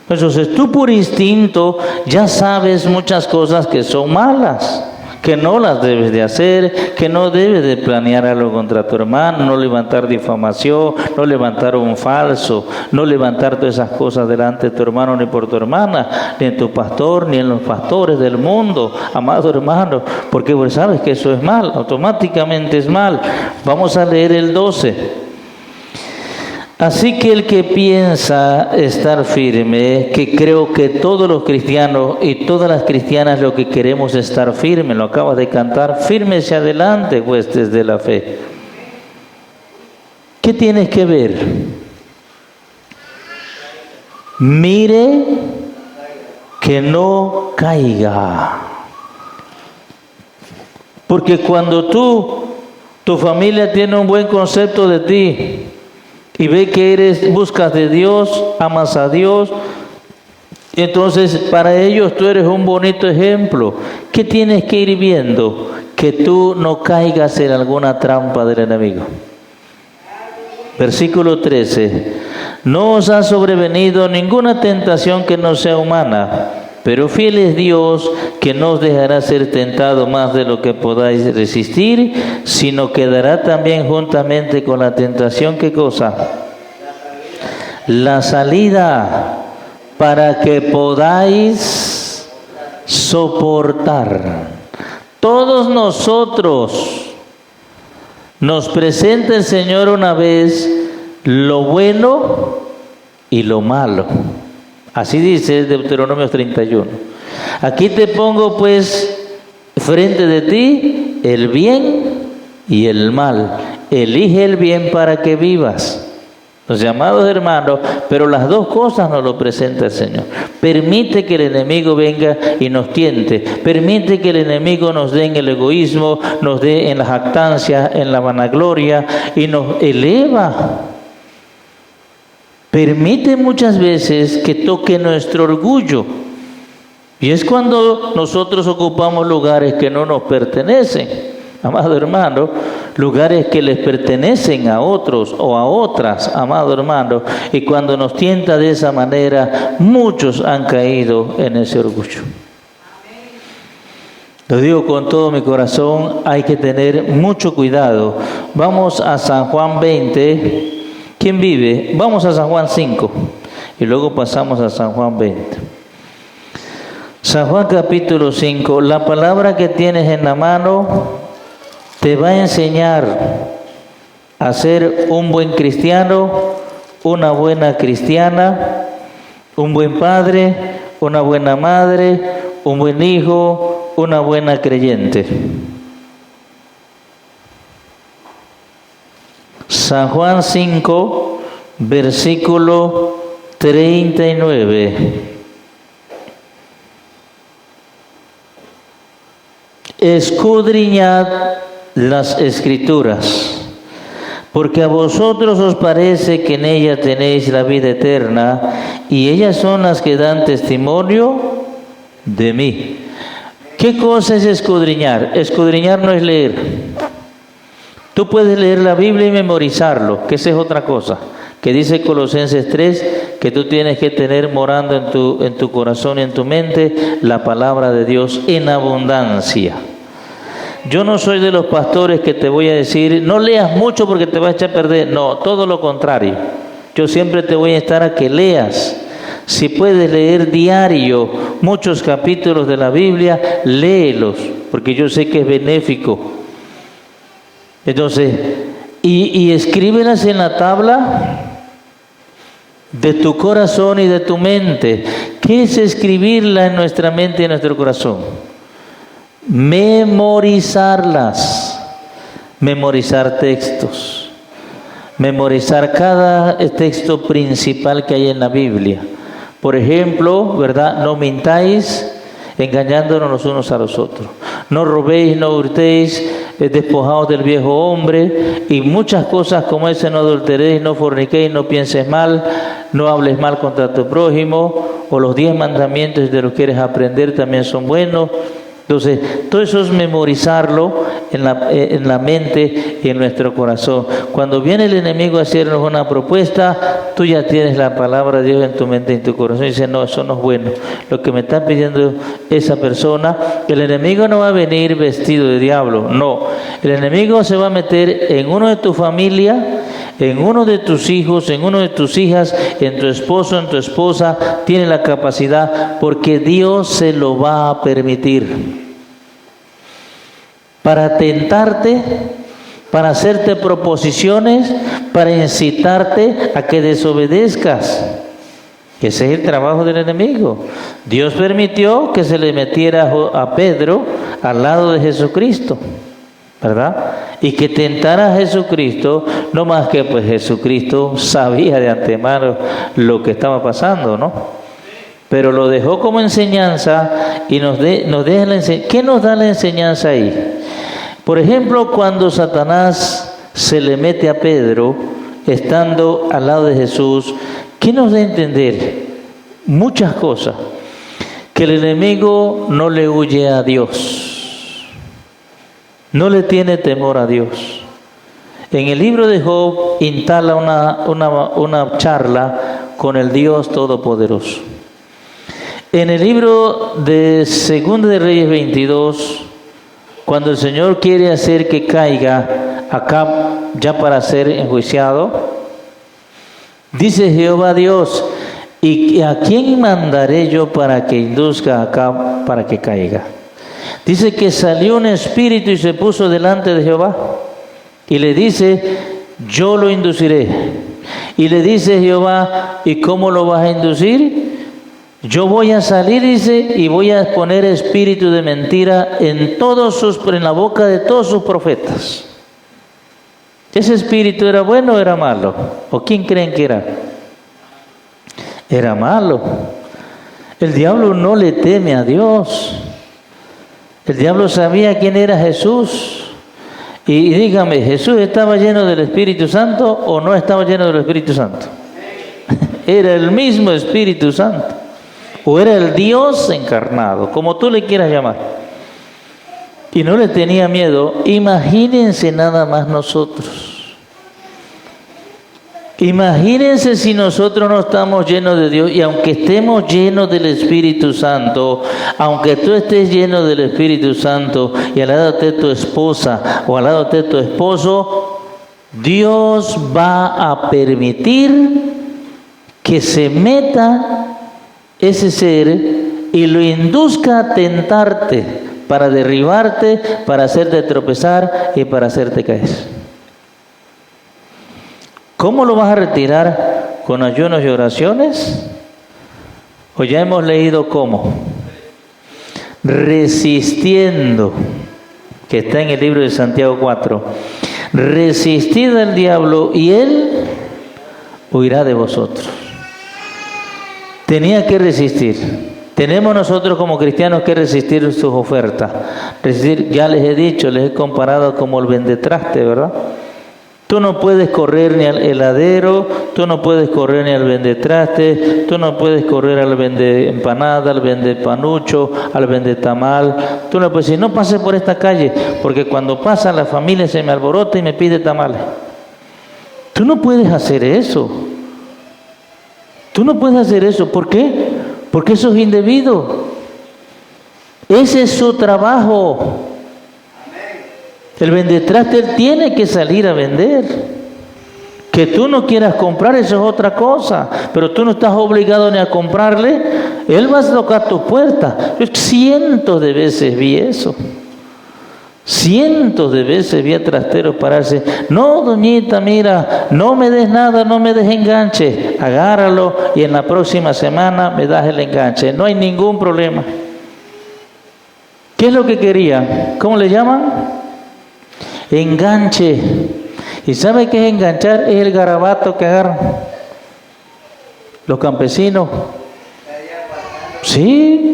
Entonces tú por instinto ya sabes muchas cosas que son malas, que no las debes de hacer, que no debes de planear algo contra tu hermano, no levantar difamación, no levantar un falso, no levantar todas esas cosas delante de tu hermano ni por tu hermana, ni en tu pastor, ni en los pastores del mundo, amado hermano, porque pues sabes que eso es mal, automáticamente es mal. Vamos a leer el 12. Así que el que piensa estar firme, que creo que todos los cristianos y todas las cristianas lo que queremos es estar firme, lo acabas de cantar, firmes hacia adelante, huestes de la fe. ¿Qué tienes que ver? Mire que no caiga. Porque cuando tu familia tiene un buen concepto de ti, y ve que buscas de Dios, amas a Dios, entonces para ellos tú eres un bonito ejemplo. ¿Qué tienes que ir viendo? Que tú no caigas en alguna trampa del enemigo. Versículo 13. No os ha sobrevenido ninguna tentación que no sea humana, pero fiel es Dios, que no os dejará ser tentado más de lo que podáis resistir, sino que dará también juntamente con la tentación, ¿qué cosa? La salida, para que podáis soportar. Todos nosotros nos presenta el Señor una vez lo bueno y lo malo. Así dice Deuteronomio 31. Aquí te pongo pues frente de ti el bien y el mal. Elige el bien para que vivas. Los llamados hermanos, pero las dos cosas nos lo presenta el Señor. Permite que el enemigo venga y nos tiente. Permite que el enemigo nos dé en el egoísmo, nos dé en la jactancia, en la vanagloria y nos eleva. Permite muchas veces que toque nuestro orgullo. Y es cuando nosotros ocupamos lugares que no nos pertenecen, amado hermano, lugares que les pertenecen a otros o a otras, amado hermano, y cuando nos tienta de esa manera, muchos han caído en ese orgullo. Lo digo con todo mi corazón, hay que tener mucho cuidado. Vamos a San Juan 20. ¿Quién vive? Vamos a San Juan 5 y luego pasamos a San Juan 20. San Juan capítulo 5, la palabra que tienes en la mano te va a enseñar a ser un buen cristiano, una buena cristiana, un buen padre, una buena madre, un buen hijo, una buena creyente. San Juan 5, versículo 39. Escudriñad las Escrituras, porque a vosotros os parece que en ellas tenéis la vida eterna, y ellas son las que dan testimonio de mí. ¿Qué cosa es escudriñar? Escudriñar no es leer. Tú puedes leer la Biblia y memorizarlo, que esa es otra cosa, que dice Colosenses 3, que tú tienes que tener morando en tu corazón y en tu mente la palabra de Dios en abundancia. Yo no soy de los pastores que te voy a decir, no leas mucho porque te vas a echar a perder. No, todo lo contrario. Yo siempre te voy a estar a que leas. Si puedes leer diario muchos capítulos de la Biblia, léelos, porque yo sé que es benéfico. Entonces, y escríbelas en la tabla de tu corazón y de tu mente. ¿Qué es escribirla en nuestra mente y en nuestro corazón? Memorizarlas. Memorizar textos. Memorizar cada texto principal que hay en la Biblia. Por ejemplo, ¿verdad? No mintáis, engañándonos los unos a los otros. No robéis, no hurtéis, despojaos del viejo hombre, y muchas cosas como ese: no adulteréis, no forniquéis, no pienses mal, no hables mal contra tu prójimo, o los 10 mandamientos, si te los quieres aprender, también son buenos. Entonces, todo eso es memorizarlo en la mente y en nuestro corazón. Cuando viene el enemigo a hacernos una propuesta, tú ya tienes la palabra de Dios en tu mente y en tu corazón. Y dices, no, eso no es bueno. Lo que me está pidiendo esa persona, el enemigo no va a venir vestido de diablo. No, el enemigo se va a meter en uno de tu familia, en uno de tus hijos, en uno de tus hijas, en tu esposo, en tu esposa. Tiene la capacidad, porque Dios se lo va a permitir, para tentarte, para hacerte proposiciones, para incitarte a que desobedezcas. Ese es el trabajo del enemigo. Dios permitió que se le metiera a Pedro al lado de Jesucristo, ¿verdad? Y que tentara a Jesucristo, no más que pues Jesucristo sabía de antemano lo que estaba pasando, ¿no? Pero lo dejó como enseñanza y nos deja la enseñanza. ¿Qué nos da la enseñanza ahí? Por ejemplo, cuando Satanás se le mete a Pedro, estando al lado de Jesús, ¿qué nos da a entender? Muchas cosas. Que el enemigo no le huye a Dios. No le tiene temor a Dios. En el libro de Job instala una charla con el Dios Todopoderoso. En el libro de 2 de Reyes 22, cuando el Señor quiere hacer que caiga Acab ya para ser enjuiciado, dice Jehová Dios: ¿y a quién mandaré yo para que induzca a Acab para que caiga? Dice que salió un espíritu y se puso delante de Jehová y le dice: yo lo induciré. Y le dice Jehová: ¿y cómo lo vas a inducir? Yo voy a salir, dice, y voy a poner espíritu de mentira en la boca de todos sus profetas. ¿Ese espíritu era bueno o era malo? ¿O quién creen que era? Era malo. El diablo no le teme a Dios. El diablo sabía quién era Jesús. Y dígame, ¿Jesús estaba lleno del Espíritu Santo o no estaba lleno del Espíritu Santo? Era el mismo Espíritu Santo. O era el Dios encarnado, como tú le quieras llamar. Y no le tenía miedo. Imagínense nada más nosotros. Imagínense si nosotros no estamos llenos de Dios, y aunque estemos llenos del Espíritu Santo, aunque tú estés lleno del Espíritu Santo y al lado de tu esposa o al lado de tu esposo, Dios va a permitir que se meta ese ser y lo induzca a tentarte para derribarte, para hacerte tropezar y para hacerte caer. ¿Cómo lo vas a retirar? ¿Con ayunos y oraciones? ¿O ya hemos leído cómo? Resistiendo, que está en el libro de Santiago 4. Resistid al diablo y él huirá de vosotros. Tenía que resistir. Tenemos nosotros como cristianos que resistir sus ofertas. Resistir, ya les he dicho, les he comparado como el vendetraste, ¿verdad? Tú no puedes correr ni al heladero, tú no puedes correr ni al vendetraste, tú no puedes correr al vende empanada, al vende panucho, al vende tamal. Tú no puedes decir: no pase por esta calle, porque cuando pasa la familia se me alborota y me pide tamales. Tú no puedes hacer eso. Tú no puedes hacer eso. ¿Por qué? Porque eso es indebido. Ese es su trabajo. El vendetraste, él tiene que salir a vender. Que tú no quieras comprar, eso es otra cosa. Pero tú no estás obligado ni a comprarle. Él va a tocar tu puerta. Yo cientos de veces vi eso. Cientos de veces vi a trasteros pararse: no, doñita, mira, no me des nada, no me des enganche, agárralo y en la próxima semana me das el enganche, no hay ningún problema. ¿Qué es lo que quería? ¿Cómo le llaman? Enganche. ¿Y sabe qué es enganchar? Es el garabato que agarran los campesinos. Sí.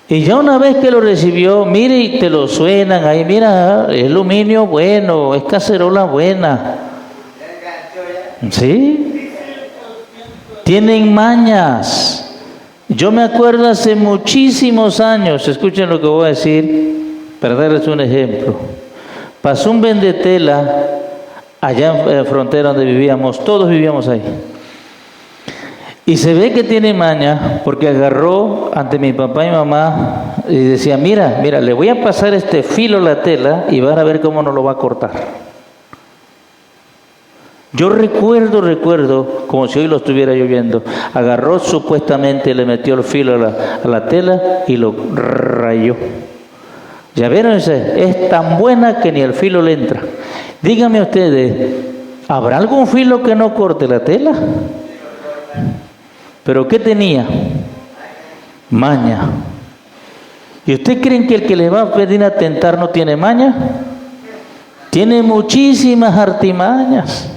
Y ya una vez que lo recibió, mire, y te lo suenan ahí: mira, es aluminio bueno, es cacerola buena. ¿Sí? Tienen mañas. Yo me acuerdo hace muchísimos años, escuchen lo que voy a decir, para darles un ejemplo. Pasó un vendetela allá en la frontera donde vivíamos, todos vivíamos ahí. Y se ve que tiene maña, porque agarró ante mi papá y mamá y decía: mira, le voy a pasar este filo a la tela y van a ver cómo nos lo va a cortar. Yo recuerdo, como si hoy lo estuviera yo viendo, agarró supuestamente, le metió el filo a la tela y lo rayó. Ya vieron, es tan buena que ni el filo le entra. Díganme ustedes, ¿habrá algún filo que no corte la tela? ¿Pero qué tenía? Maña. ¿Y usted creen que el que le va a pedir a tentar no tiene maña? Tiene muchísimas artimañas.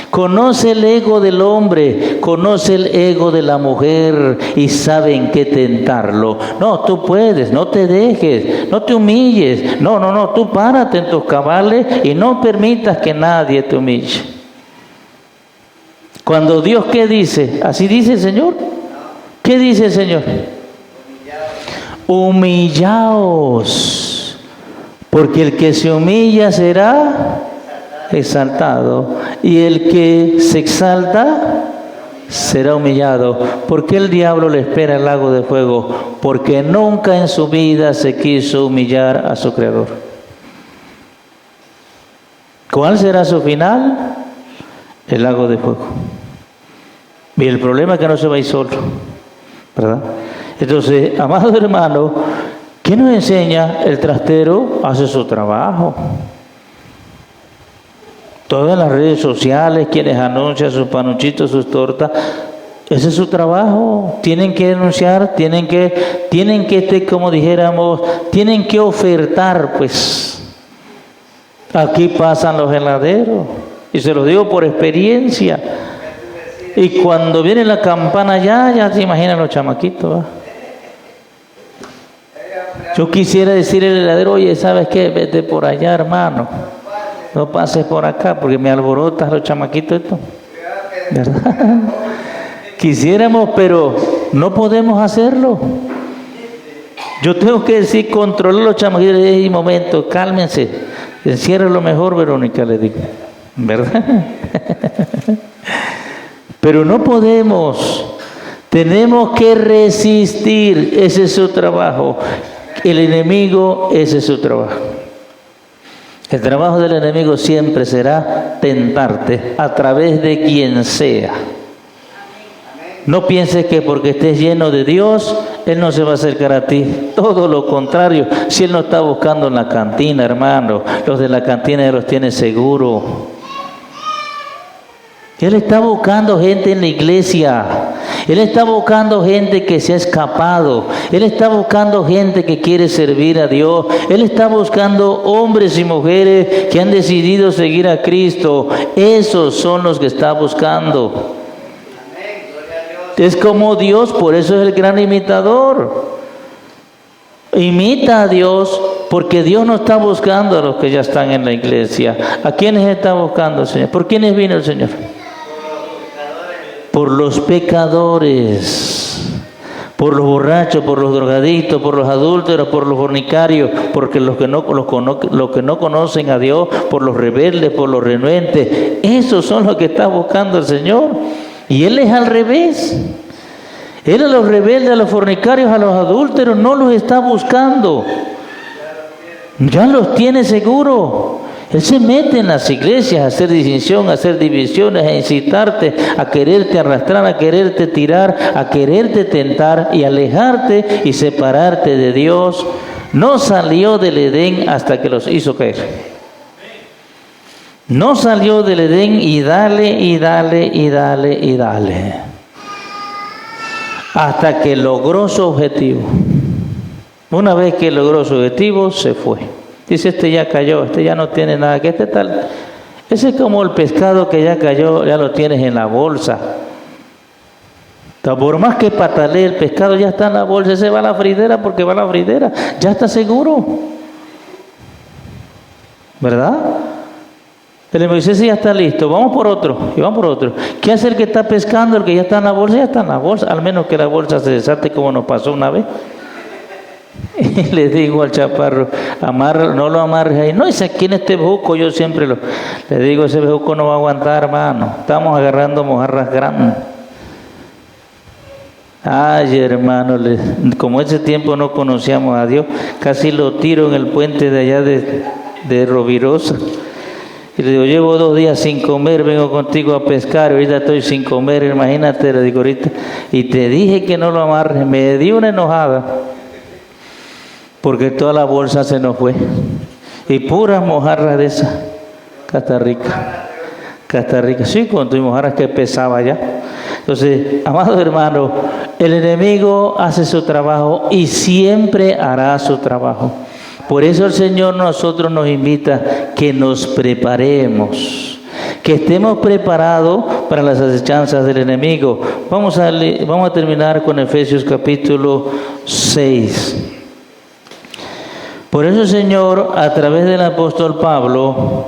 Conoce el ego del hombre, conoce el ego de la mujer y sabe en qué tentarlo. No, tú puedes, no te dejes, no te humilles. No, tú párate en tus cabales y no permitas que nadie te humille. Cuando Dios, ¿qué dice? ¿Así dice el Señor? ¿Qué dice el Señor? Humillaos, porque el que se humilla será exaltado, y el que se exalta será humillado. ¿Por qué el diablo le espera el lago de fuego? Porque nunca en su vida se quiso humillar a su Creador. ¿Cuál será su final? El lago de fuego. Y el problema es que no se va a ir solo, ¿verdad? Entonces, amado hermano, ¿qué nos enseña? El trastero hace su trabajo. Todas las redes sociales, quienes anuncian sus panuchitos, sus tortas, ese es su trabajo. Tienen que denunciar, tienen que como dijéramos, tienen que ofertar, pues. Aquí pasan los heladeros, y se los digo por experiencia. Y cuando viene la campana ya se imaginan los chamaquitos, ¿va? Yo quisiera decirle al heladero, oye, ¿sabes qué? Vete por allá, hermano. No pases por acá porque me alborotas los chamaquitos esto. ¿Verdad? Quisiéramos, pero no podemos hacerlo. Yo tengo que decir, controlar los chamaquitos. Un momento, cálmense. Enciérrenlo mejor, Verónica, le digo. ¿Verdad? Pero no podemos. Tenemos que resistir. Ese es su trabajo. El enemigo, ese es su trabajo. El trabajo del enemigo siempre será tentarte a través de quien sea. No pienses que porque estés lleno de Dios, Él no se va a acercar a ti. Todo lo contrario. Si Él no está buscando en la cantina, hermano, los de la cantina ya los tiene seguro. Él está buscando gente en la iglesia. Él está buscando gente que se ha escapado. Él está buscando gente que quiere servir a Dios. Él está buscando hombres y mujeres que han decidido seguir a Cristo. Esos son los que está buscando. Es como Dios, por eso es el gran imitador. Imita a Dios porque Dios no está buscando a los que ya están en la iglesia. ¿A quiénes está buscando el Señor? ¿Por quiénes vino el Señor? Por los pecadores, por los borrachos, por los drogadictos, por los adúlteros, por los fornicarios, porque los que no conocen a Dios, por los rebeldes, por los renuentes. Esos son los que está buscando el Señor. Y Él es al revés. Él a los rebeldes, a los fornicarios, a los adúlteros no los está buscando. Ya los tiene seguro. Él se mete en las iglesias a hacer distinción, a hacer divisiones, a incitarte, a quererte arrastrar, a quererte tirar, a quererte tentar y alejarte y separarte de Dios. No salió del Edén hasta que los hizo caer. No salió del Edén y dale, hasta que logró su objetivo. Una vez que logró su objetivo, se fue. Dice, este ya cayó, este ya no tiene nada, que este tal. Ese es como el pescado que ya cayó, ya lo tienes en la bolsa. Por más que patalee el pescado, ya está en la bolsa, ese va a la fridera porque va a la fridera, ya está seguro. ¿Verdad? El Moisés ya está listo, vamos por otro, y vamos por otro. ¿Qué hace el que está pescando? El que ya está en la bolsa, ya está en la bolsa, al menos que la bolsa se desate como nos pasó una vez. Y le digo al chaparro, amarra, no lo amarres ahí. No, dice, aquí en este bejuco yo siempre le digo, ese bejuco no va a aguantar, hermano. Estamos agarrando mojarras grandes. Ay, hermano, como ese tiempo no conocíamos a Dios, casi lo tiro en el puente de allá de Rovirosa. Y le digo, llevo 2 días sin comer, vengo contigo a pescar, ahorita estoy sin comer, imagínate, le digo ahorita. Y te dije que no lo amarres, me dio una enojada. porque toda la bolsa se nos fue. Y pura mojarra de esa. Casta Rica. Sí, cuando tuvimos mojarras que pesaba ya. Entonces, amados hermanos, el enemigo hace su trabajo y siempre hará su trabajo. Por eso el Señor nosotros nos invita que nos preparemos, que estemos preparados para las acechanzas del enemigo. Vamos a terminar con Efesios capítulo 6. Por eso el Señor, a través del apóstol Pablo,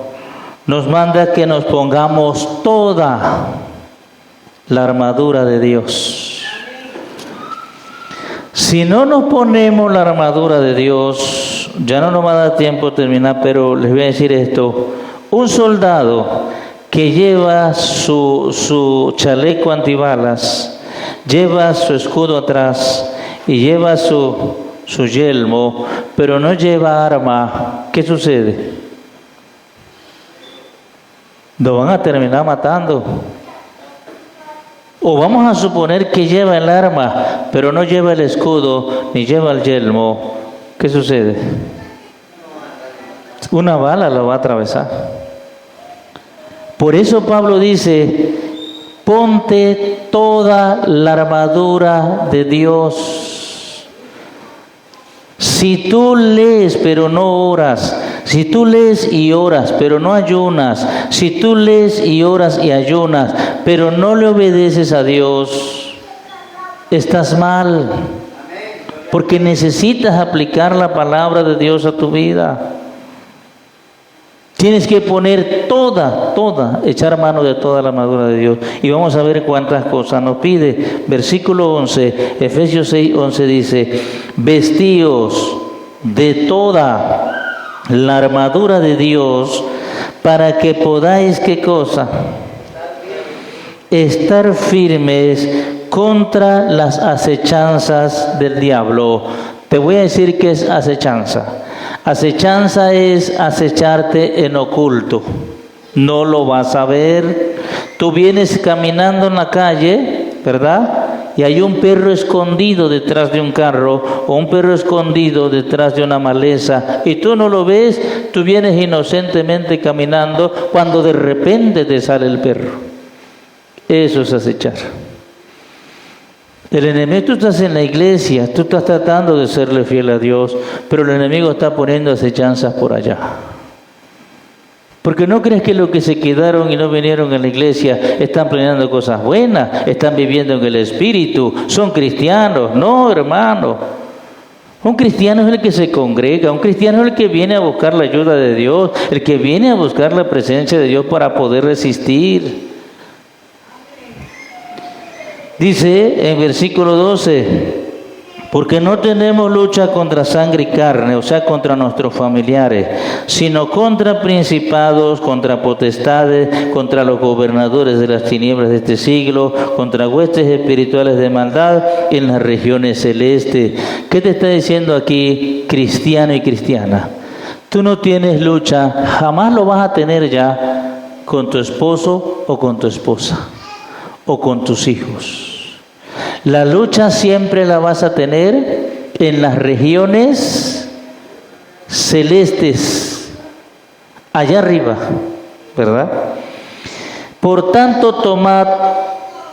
nos manda que nos pongamos toda la armadura de Dios. Si no nos ponemos la armadura de Dios, ya no nos va a dar tiempo de terminar, pero les voy a decir esto. Un soldado que lleva su chaleco antibalas, lleva su escudo atrás y lleva su yelmo, pero no lleva arma, ¿qué sucede? Lo van a terminar matando. O vamos a suponer que lleva el arma, pero no lleva el escudo ni lleva el yelmo. ¿Qué sucede? Una bala lo va a atravesar. Por eso Pablo dice, ponte toda la armadura de Dios. Si tú lees pero no oras, si tú lees y oras pero no ayunas, si tú lees y oras y ayunas pero no le obedeces a Dios, estás mal, porque necesitas aplicar la palabra de Dios a tu vida. Tienes que poner echar mano de toda la armadura de Dios. Y vamos a ver cuántas cosas nos pide. Versículo 11, Efesios 6:11 dice, vestíos de toda la armadura de Dios para que podáis, ¿qué cosa? Estar firmes contra las acechanzas del diablo. Te voy a decir qué es acechanza. Acechanza es acecharte en oculto. No lo vas a ver. Tú vienes caminando en la calle, ¿verdad? Y hay un perro escondido detrás de un carro o un perro escondido detrás de una maleza y tú no lo ves, tú vienes inocentemente caminando cuando de repente te sale el perro. Eso es acechar. El enemigo, tú estás en la iglesia, tú estás tratando de serle fiel a Dios, pero el enemigo está poniendo acechanzas por allá. Porque no crees que los que se quedaron y no vinieron a la iglesia están planeando cosas buenas, están viviendo en el Espíritu, son cristianos. No, hermano. Un cristiano es el que se congrega, un cristiano es el que viene a buscar la ayuda de Dios, el que viene a buscar la presencia de Dios para poder resistir. Dice en versículo 12, porque no tenemos lucha contra sangre y carne, o sea, contra nuestros familiares, sino contra principados, contra potestades, contra los gobernadores de las tinieblas de este siglo, contra huestes espirituales de maldad en las regiones celestes. ¿Qué te está diciendo aquí, cristiano y cristiana? Tú no tienes lucha, jamás lo vas a tener ya con tu esposo o con tu esposa o con tus hijos. La lucha siempre la vas a tener en las regiones celestes, allá arriba, ¿verdad? Por tanto, tomad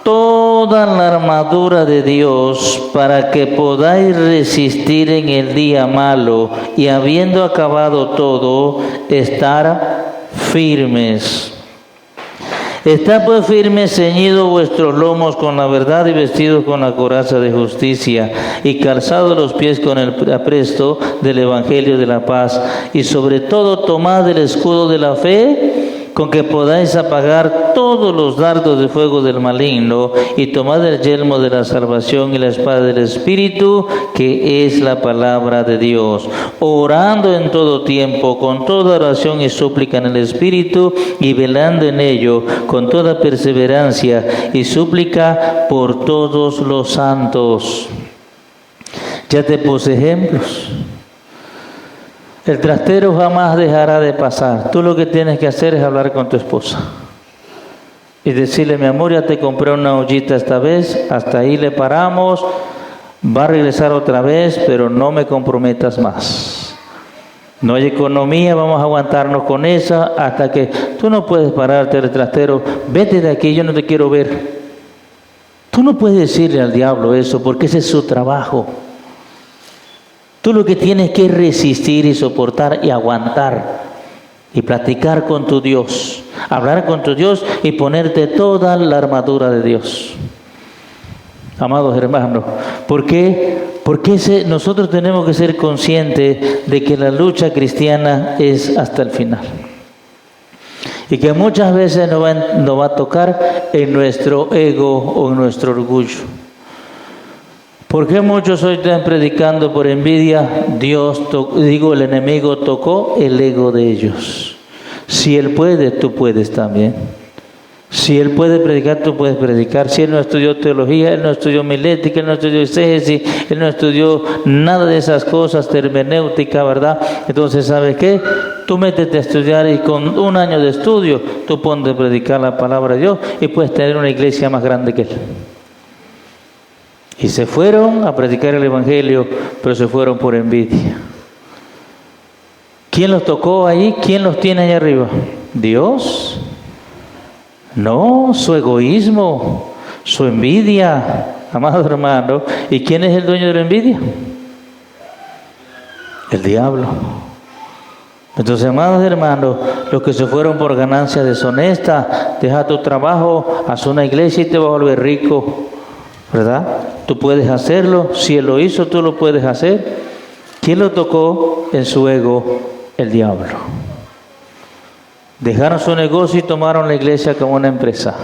toda la armadura de Dios para que podáis resistir en el día malo y habiendo acabado todo, estar firmes. Estad pues firmes, ceñidos vuestros lomos con la verdad y vestidos con la coraza de justicia y calzados los pies con el apresto del evangelio de la paz y sobre todo tomad el escudo de la fe con que podáis apagar todos los dardos de fuego del maligno y tomad el yelmo de la salvación y la espada del Espíritu, que es la palabra de Dios, orando en todo tiempo, con toda oración y súplica en el Espíritu, y velando en ello con toda perseverancia y súplica por todos los santos. Ya te puse ejemplos. El trastero jamás dejará de pasar. Tú lo que tienes que hacer es hablar con tu esposa y decirle: mi amor, ya te compré una ollita esta vez, hasta ahí le paramos, Va a regresar otra vez, pero no me comprometas más. No hay economía, vamos a aguantarnos con esa hasta que tú no puedes pararte del trastero. Vete de aquí, yo no te quiero ver. Tú no puedes decirle al diablo eso porque ese es su trabajo. Tú lo que tienes que resistir y soportar y aguantar y platicar con tu Dios, hablar con tu Dios y ponerte toda la armadura de Dios. Amados hermanos, ¿por qué? Porque nosotros tenemos que ser conscientes de que la lucha cristiana es hasta el final. Y que muchas veces nos va a tocar en nuestro ego o en nuestro orgullo. ¿Por qué muchos hoy están predicando por envidia? El enemigo tocó el ego de ellos. Si él puede, tú puedes también. Si él puede predicar, tú puedes predicar. Si él no estudió teología, él no estudió homilética, él no estudió exégesis, él no estudió nada de esas cosas, hermenéutica, ¿verdad? Entonces, ¿sabes qué? Tú métete a estudiar y con 1 año de estudio, tú ponte a predicar la palabra de Dios y puedes tener una iglesia más grande que él. Y se fueron a predicar el evangelio, pero se fueron por envidia. ¿Quién los tocó ahí? ¿Quién los tiene ahí arriba? ¿Dios? No, su egoísmo, su envidia, amado hermano. ¿Y quién es el dueño de la envidia? El diablo. Entonces, amados hermanos, los que se fueron por ganancia deshonesta, deja tu trabajo, haz una iglesia y te vas a volver rico, ¿verdad? Tú puedes hacerlo, si él lo hizo, tú lo puedes hacer. ¿Quién lo tocó en su ego? El diablo. Dejaron su negocio y tomaron la iglesia como una empresa.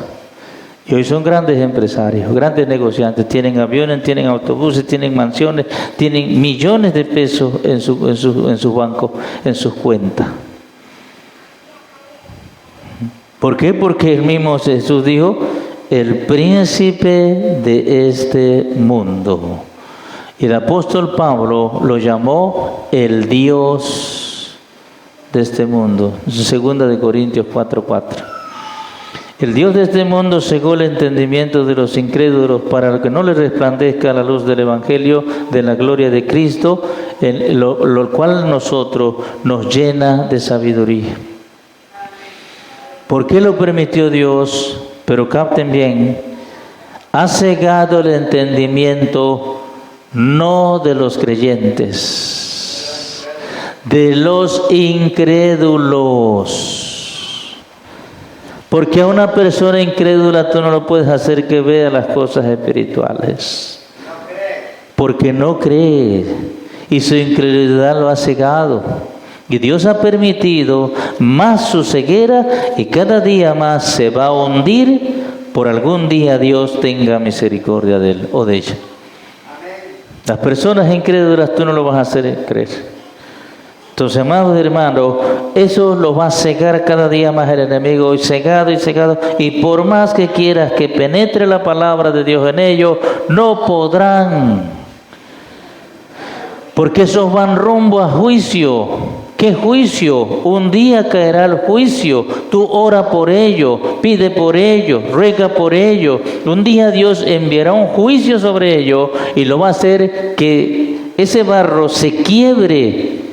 Y hoy son grandes empresarios, grandes negociantes. Tienen aviones, tienen autobuses, tienen mansiones, tienen millones de pesos en su banco, en sus cuentas. ¿Por qué? Porque el mismo Jesús dijo, el príncipe de este mundo. Y el apóstol Pablo lo llamó el Dios de este mundo. 2 Corintios 4:4. El Dios de este mundo cegó el entendimiento de los incrédulos para que no les resplandezca la luz del Evangelio de la gloria de Cristo, lo cual nosotros nos llena de sabiduría. ¿Por qué lo permitió Dios? Pero capten bien, ha cegado el entendimiento no de los creyentes, de los incrédulos. Porque a una persona incrédula tú no lo puedes hacer que vea las cosas espirituales. Porque no cree. Y su incredulidad lo ha cegado. Y Dios ha permitido más su ceguera y cada día más se va a hundir. Por algún día Dios tenga misericordia de él o de ella. Las personas incrédulas tú no lo vas a hacer creer. Entonces, amados hermanos, eso lo va a cegar cada día más el enemigo, y cegado, y por más que quieras que penetre la palabra de Dios en ellos, no podrán, porque esos van rumbo a juicio. ¿Qué juicio? Un día caerá el juicio. Tú ora por ello, pide por ello, ruega por ello. Un día Dios enviará un juicio sobre ello y lo va a hacer que ese barro se quiebre.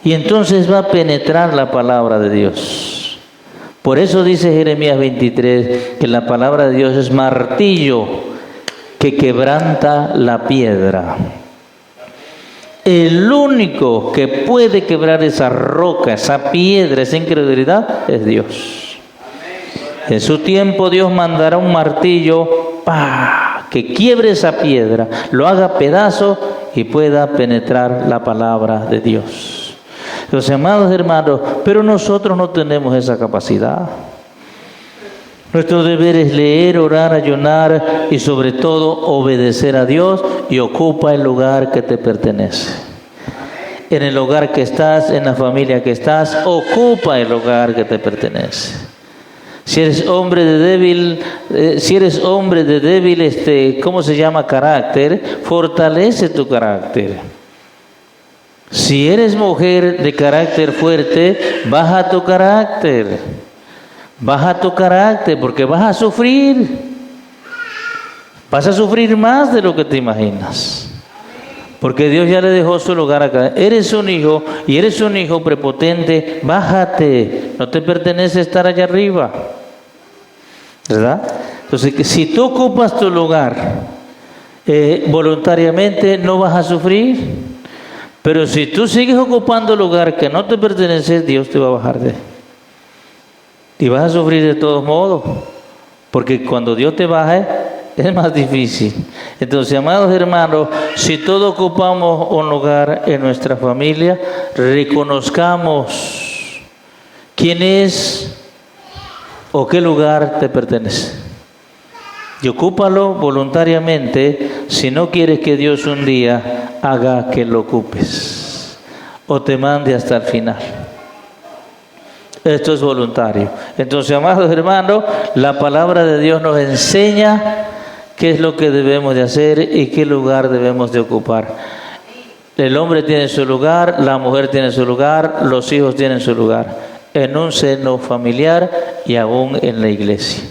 Y entonces va a penetrar la palabra de Dios. Por eso dice Jeremías 23 que la palabra de Dios es martillo que quebranta la piedra. El único que puede quebrar esa roca, esa piedra, esa incredulidad es Dios. En su tiempo Dios mandará un martillo que quiebre esa piedra, lo haga pedazo y pueda penetrar la palabra de Dios. Los amados hermanos, pero nosotros no tenemos esa capacidad. Nuestro deber es leer, orar, ayunar y sobre todo obedecer a Dios, y ocupa el lugar que te pertenece. En el hogar que estás, en la familia que estás, ocupa el lugar que te pertenece. Si eres hombre de débil, ¿cómo se llama? Carácter, fortalece tu carácter. Si eres mujer de carácter fuerte, baja tu carácter. Baja tu carácter porque vas a sufrir. Vas a sufrir más de lo que te imaginas. Porque Dios ya le dejó su lugar acá. Eres un hijo y eres un hijo prepotente. Bájate. No te pertenece estar allá arriba. ¿Verdad? Entonces, si tú ocupas tu lugar voluntariamente, no vas a sufrir. Pero si tú sigues ocupando lugar que no te pertenece, Dios te va a bajar de. Y vas a sufrir de todos modos. Porque cuando Dios te baje, es más difícil. Entonces, amados hermanos, si todos ocupamos un lugar en nuestra familia, reconozcamos quién es o qué lugar te pertenece. Y ocúpalo voluntariamente si no quieres que Dios un día haga que lo ocupes o te mande hasta el final. Esto es voluntario. Entonces, amados hermanos, la palabra de Dios nos enseña qué es lo que debemos de hacer y qué lugar debemos de ocupar. El hombre tiene su lugar, la mujer tiene su lugar, los hijos tienen su lugar, en un seno familiar y aún en la iglesia.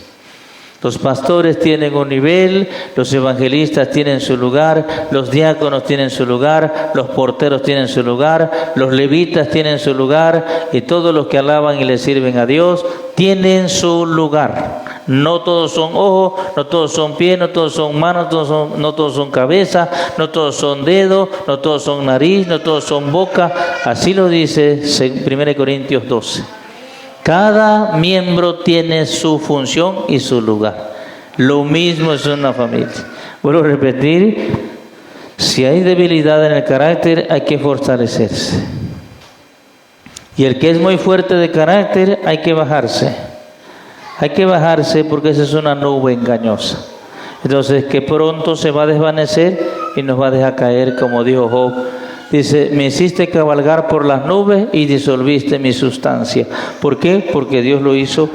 Los pastores tienen un nivel, los evangelistas tienen su lugar, los diáconos tienen su lugar, los porteros tienen su lugar, los levitas tienen su lugar y todos los que alaban y le sirven a Dios tienen su lugar. No todos son ojos, no todos son pies, no todos son manos, no todos son cabeza, no todos son dedos, no todos son nariz, no todos son boca. Así lo dice 1 Corintios 12. Cada miembro tiene su función y su lugar. Lo mismo es una familia. Vuelvo a repetir, si hay debilidad en el carácter, hay que fortalecerse. Y el que es muy fuerte de carácter, hay que bajarse. Hay que bajarse porque esa es una nube engañosa. Entonces, que pronto se va a desvanecer y nos va a dejar caer, como dijo Job. Dice, me hiciste cabalgar por las nubes y disolviste mi sustancia. ¿Por qué? Porque Dios lo hizo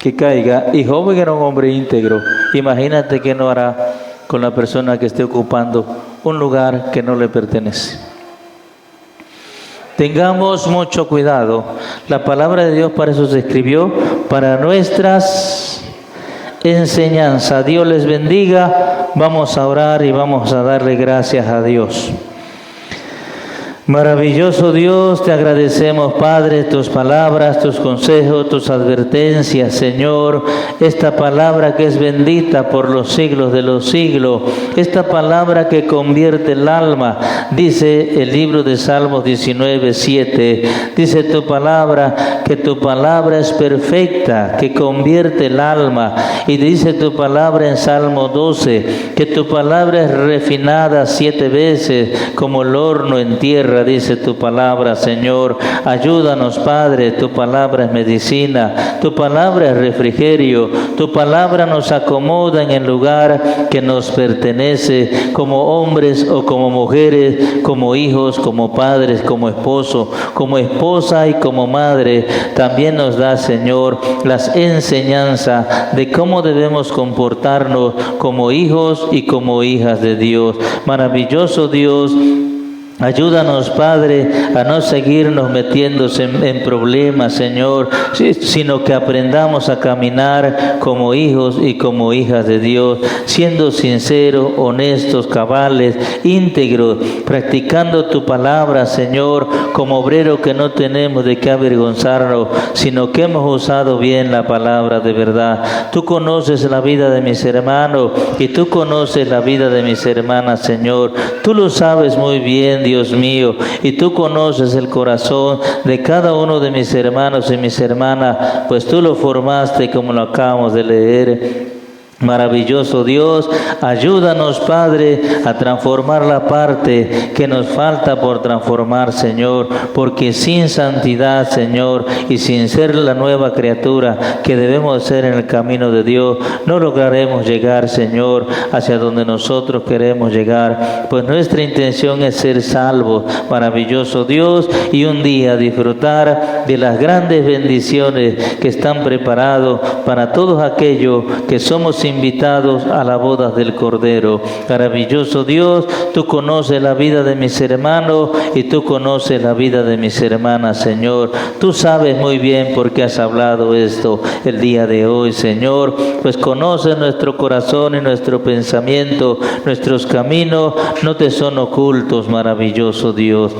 que caiga. Y Job era un hombre íntegro. Imagínate qué no hará con la persona que esté ocupando un lugar que no le pertenece. Tengamos mucho cuidado. La palabra de Dios para eso se escribió, para nuestras enseñanzas. Dios les bendiga. Vamos a orar y vamos a darle gracias a Dios. Maravilloso Dios, te agradecemos, Padre, tus palabras, tus consejos, tus advertencias, Señor. Esta palabra que es bendita por los siglos de los siglos. Esta palabra que convierte el alma. Dice el libro de Salmos 19:7. Dice tu palabra, que tu palabra es perfecta, que convierte el alma. Y dice tu palabra en Salmo 12, que tu palabra es refinada 7 veces como el horno en tierra. Dice tu palabra, Señor. Ayúdanos, Padre. Tu palabra es medicina, tu palabra es refrigerio, tu palabra nos acomoda en el lugar que nos pertenece, como hombres o como mujeres, como hijos, como padres, como esposo, como esposa y como madre. También nos da, Señor, las enseñanzas de cómo debemos comportarnos como hijos y como hijas de Dios. Maravilloso Dios, ayúdanos, Padre, a no seguirnos metiéndose en problemas, Señor, sino que aprendamos a caminar como hijos y como hijas de Dios, siendo sinceros, honestos, cabales, íntegros, practicando tu palabra, Señor, como obrero que no tenemos de qué avergonzarnos, sino que hemos usado bien la palabra de verdad. Tú conoces la vida de mis hermanos y tú conoces la vida de mis hermanas, Señor. Tú lo sabes muy bien, Dios mío, y tú conoces el corazón de cada uno de mis hermanos y mis hermanas, pues tú lo formaste como lo acabamos de leer. Maravilloso Dios, ayúdanos, Padre, a transformar la parte que nos falta por transformar, Señor, porque sin santidad, Señor, y sin ser la nueva criatura que debemos ser en el camino de Dios, no lograremos llegar, Señor, hacia donde nosotros queremos llegar, pues nuestra intención es ser salvos, maravilloso Dios, y un día disfrutar de las grandes bendiciones que están preparados para todos aquellos que somos invitados a la boda del Cordero. Maravilloso Dios, tú conoces la vida de mis hermanos y tú conoces la vida de mis hermanas, Señor. Tú sabes muy bien por qué has hablado esto el día de hoy, Señor, pues conoces nuestro corazón y nuestro pensamiento, nuestros caminos no te son ocultos, maravilloso Dios.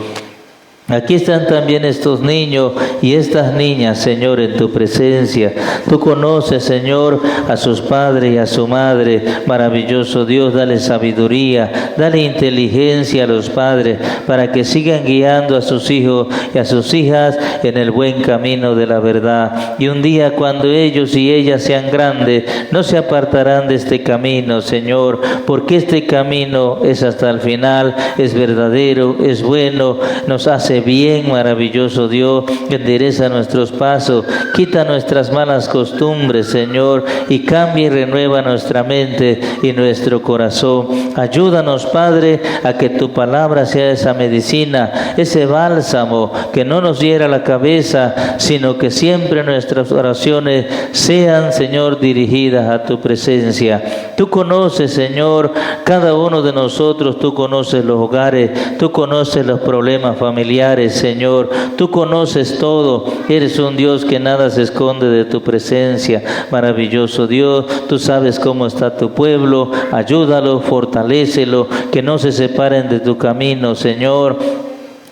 Aquí están también estos niños y estas niñas, Señor, en tu presencia. Tú conoces, Señor, a sus padres y a su madre. Maravilloso Dios, dale sabiduría, dale inteligencia a los padres para que sigan guiando a sus hijos y a sus hijas en el buen camino de la verdad. Y un día cuando ellos y ellas sean grandes, no se apartarán de este camino, Señor, porque este camino es hasta el final, es verdadero, es bueno, nos hace bien, maravilloso Dios, endereza nuestros pasos, quita nuestras malas costumbres, Señor, y cambia y renueva nuestra mente y nuestro corazón. Ayúdanos, Padre, a que tu palabra sea esa medicina, ese bálsamo que no nos hiera la cabeza, sino que siempre nuestras oraciones sean, Señor, dirigidas a tu presencia. Tú conoces, Señor, cada uno de nosotros, tú conoces los hogares, tú conoces los problemas familiares, Señor, tú conoces todo, eres un Dios que nada se esconde de tu presencia, maravilloso Dios, tú sabes cómo está tu pueblo, ayúdalo, fortalécelo, que no se separen de tu camino, Señor.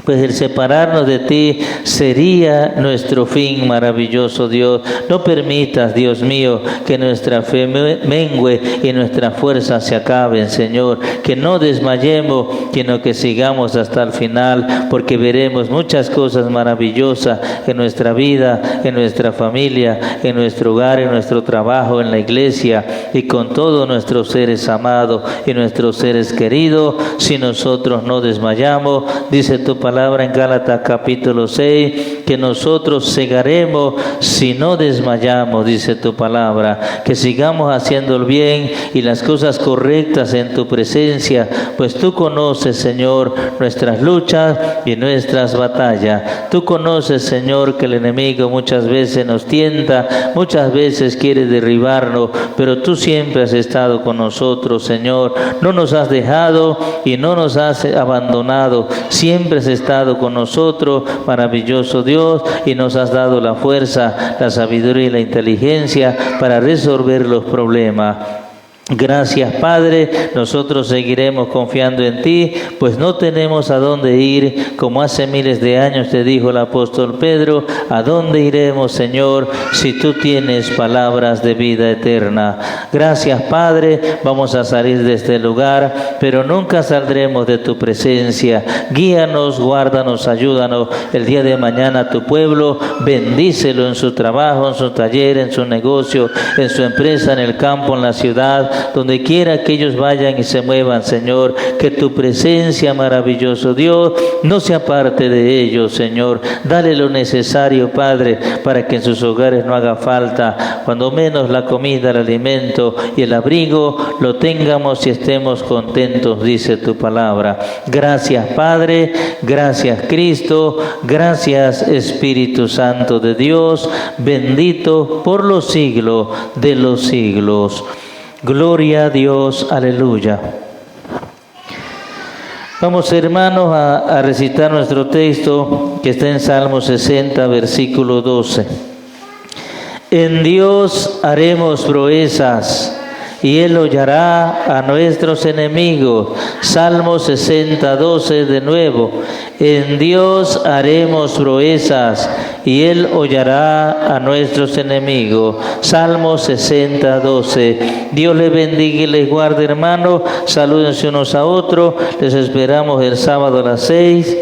Pues el separarnos de ti sería nuestro fin, maravilloso Dios. No permitas, Dios mío, que nuestra fe mengue y nuestras fuerzas se acaben, Señor. Que no desmayemos, sino que sigamos hasta el final, porque veremos muchas cosas maravillosas en nuestra vida, en nuestra familia, en nuestro hogar, en nuestro trabajo, en la iglesia y con todos nuestros seres amados y nuestros seres queridos, si nosotros no desmayamos. Dice tu palabra en Gálatas capítulo 6, que nosotros cegaremos si no desmayamos, dice tu palabra, que sigamos haciendo el bien y las cosas correctas en tu presencia, pues tú conoces, Señor, nuestras luchas y nuestras batallas. Tú conoces, Señor, que el enemigo muchas veces nos tienta, muchas veces quiere derribarnos, pero tú siempre has estado con nosotros, Señor. No nos has dejado y no nos has abandonado, siempre has estado con nosotros, maravilloso Dios, y nos has dado la fuerza, la sabiduría y la inteligencia para resolver los problemas. Gracias, Padre, nosotros seguiremos confiando en ti, pues no tenemos a dónde ir, como hace miles de años te dijo el apóstol Pedro, ¿a dónde iremos, Señor, si tú tienes palabras de vida eterna? Gracias, Padre, vamos a salir de este lugar, pero nunca saldremos de tu presencia. Guíanos, guárdanos, ayúdanos. El día de mañana tu pueblo, bendícelo en su trabajo, en su taller, en su negocio, en su empresa, en el campo, en la ciudad, donde quiera que ellos vayan y se muevan, Señor, que tu presencia, maravilloso Dios, no se aparte de ellos, Señor. Dale lo necesario, Padre, para que en sus hogares no haga falta, cuando menos la comida, el alimento y el abrigo lo tengamos y estemos contentos, dice tu palabra. Gracias, Padre, gracias, Cristo, gracias, Espíritu Santo de Dios, bendito por los siglos de los siglos. Gloria a Dios, aleluya. Vamos, hermanos, a recitar nuestro texto que está en Salmo 60, versículo 12. En Dios haremos proezas y Él hollará a nuestros enemigos. Salmo 60, 12 de nuevo. En Dios haremos proezas y Él hollará a nuestros enemigos. Salmo 60, 12. Dios les bendiga y les guarde, hermanos. Salúdense unos a otros. Les esperamos el sábado a las 6.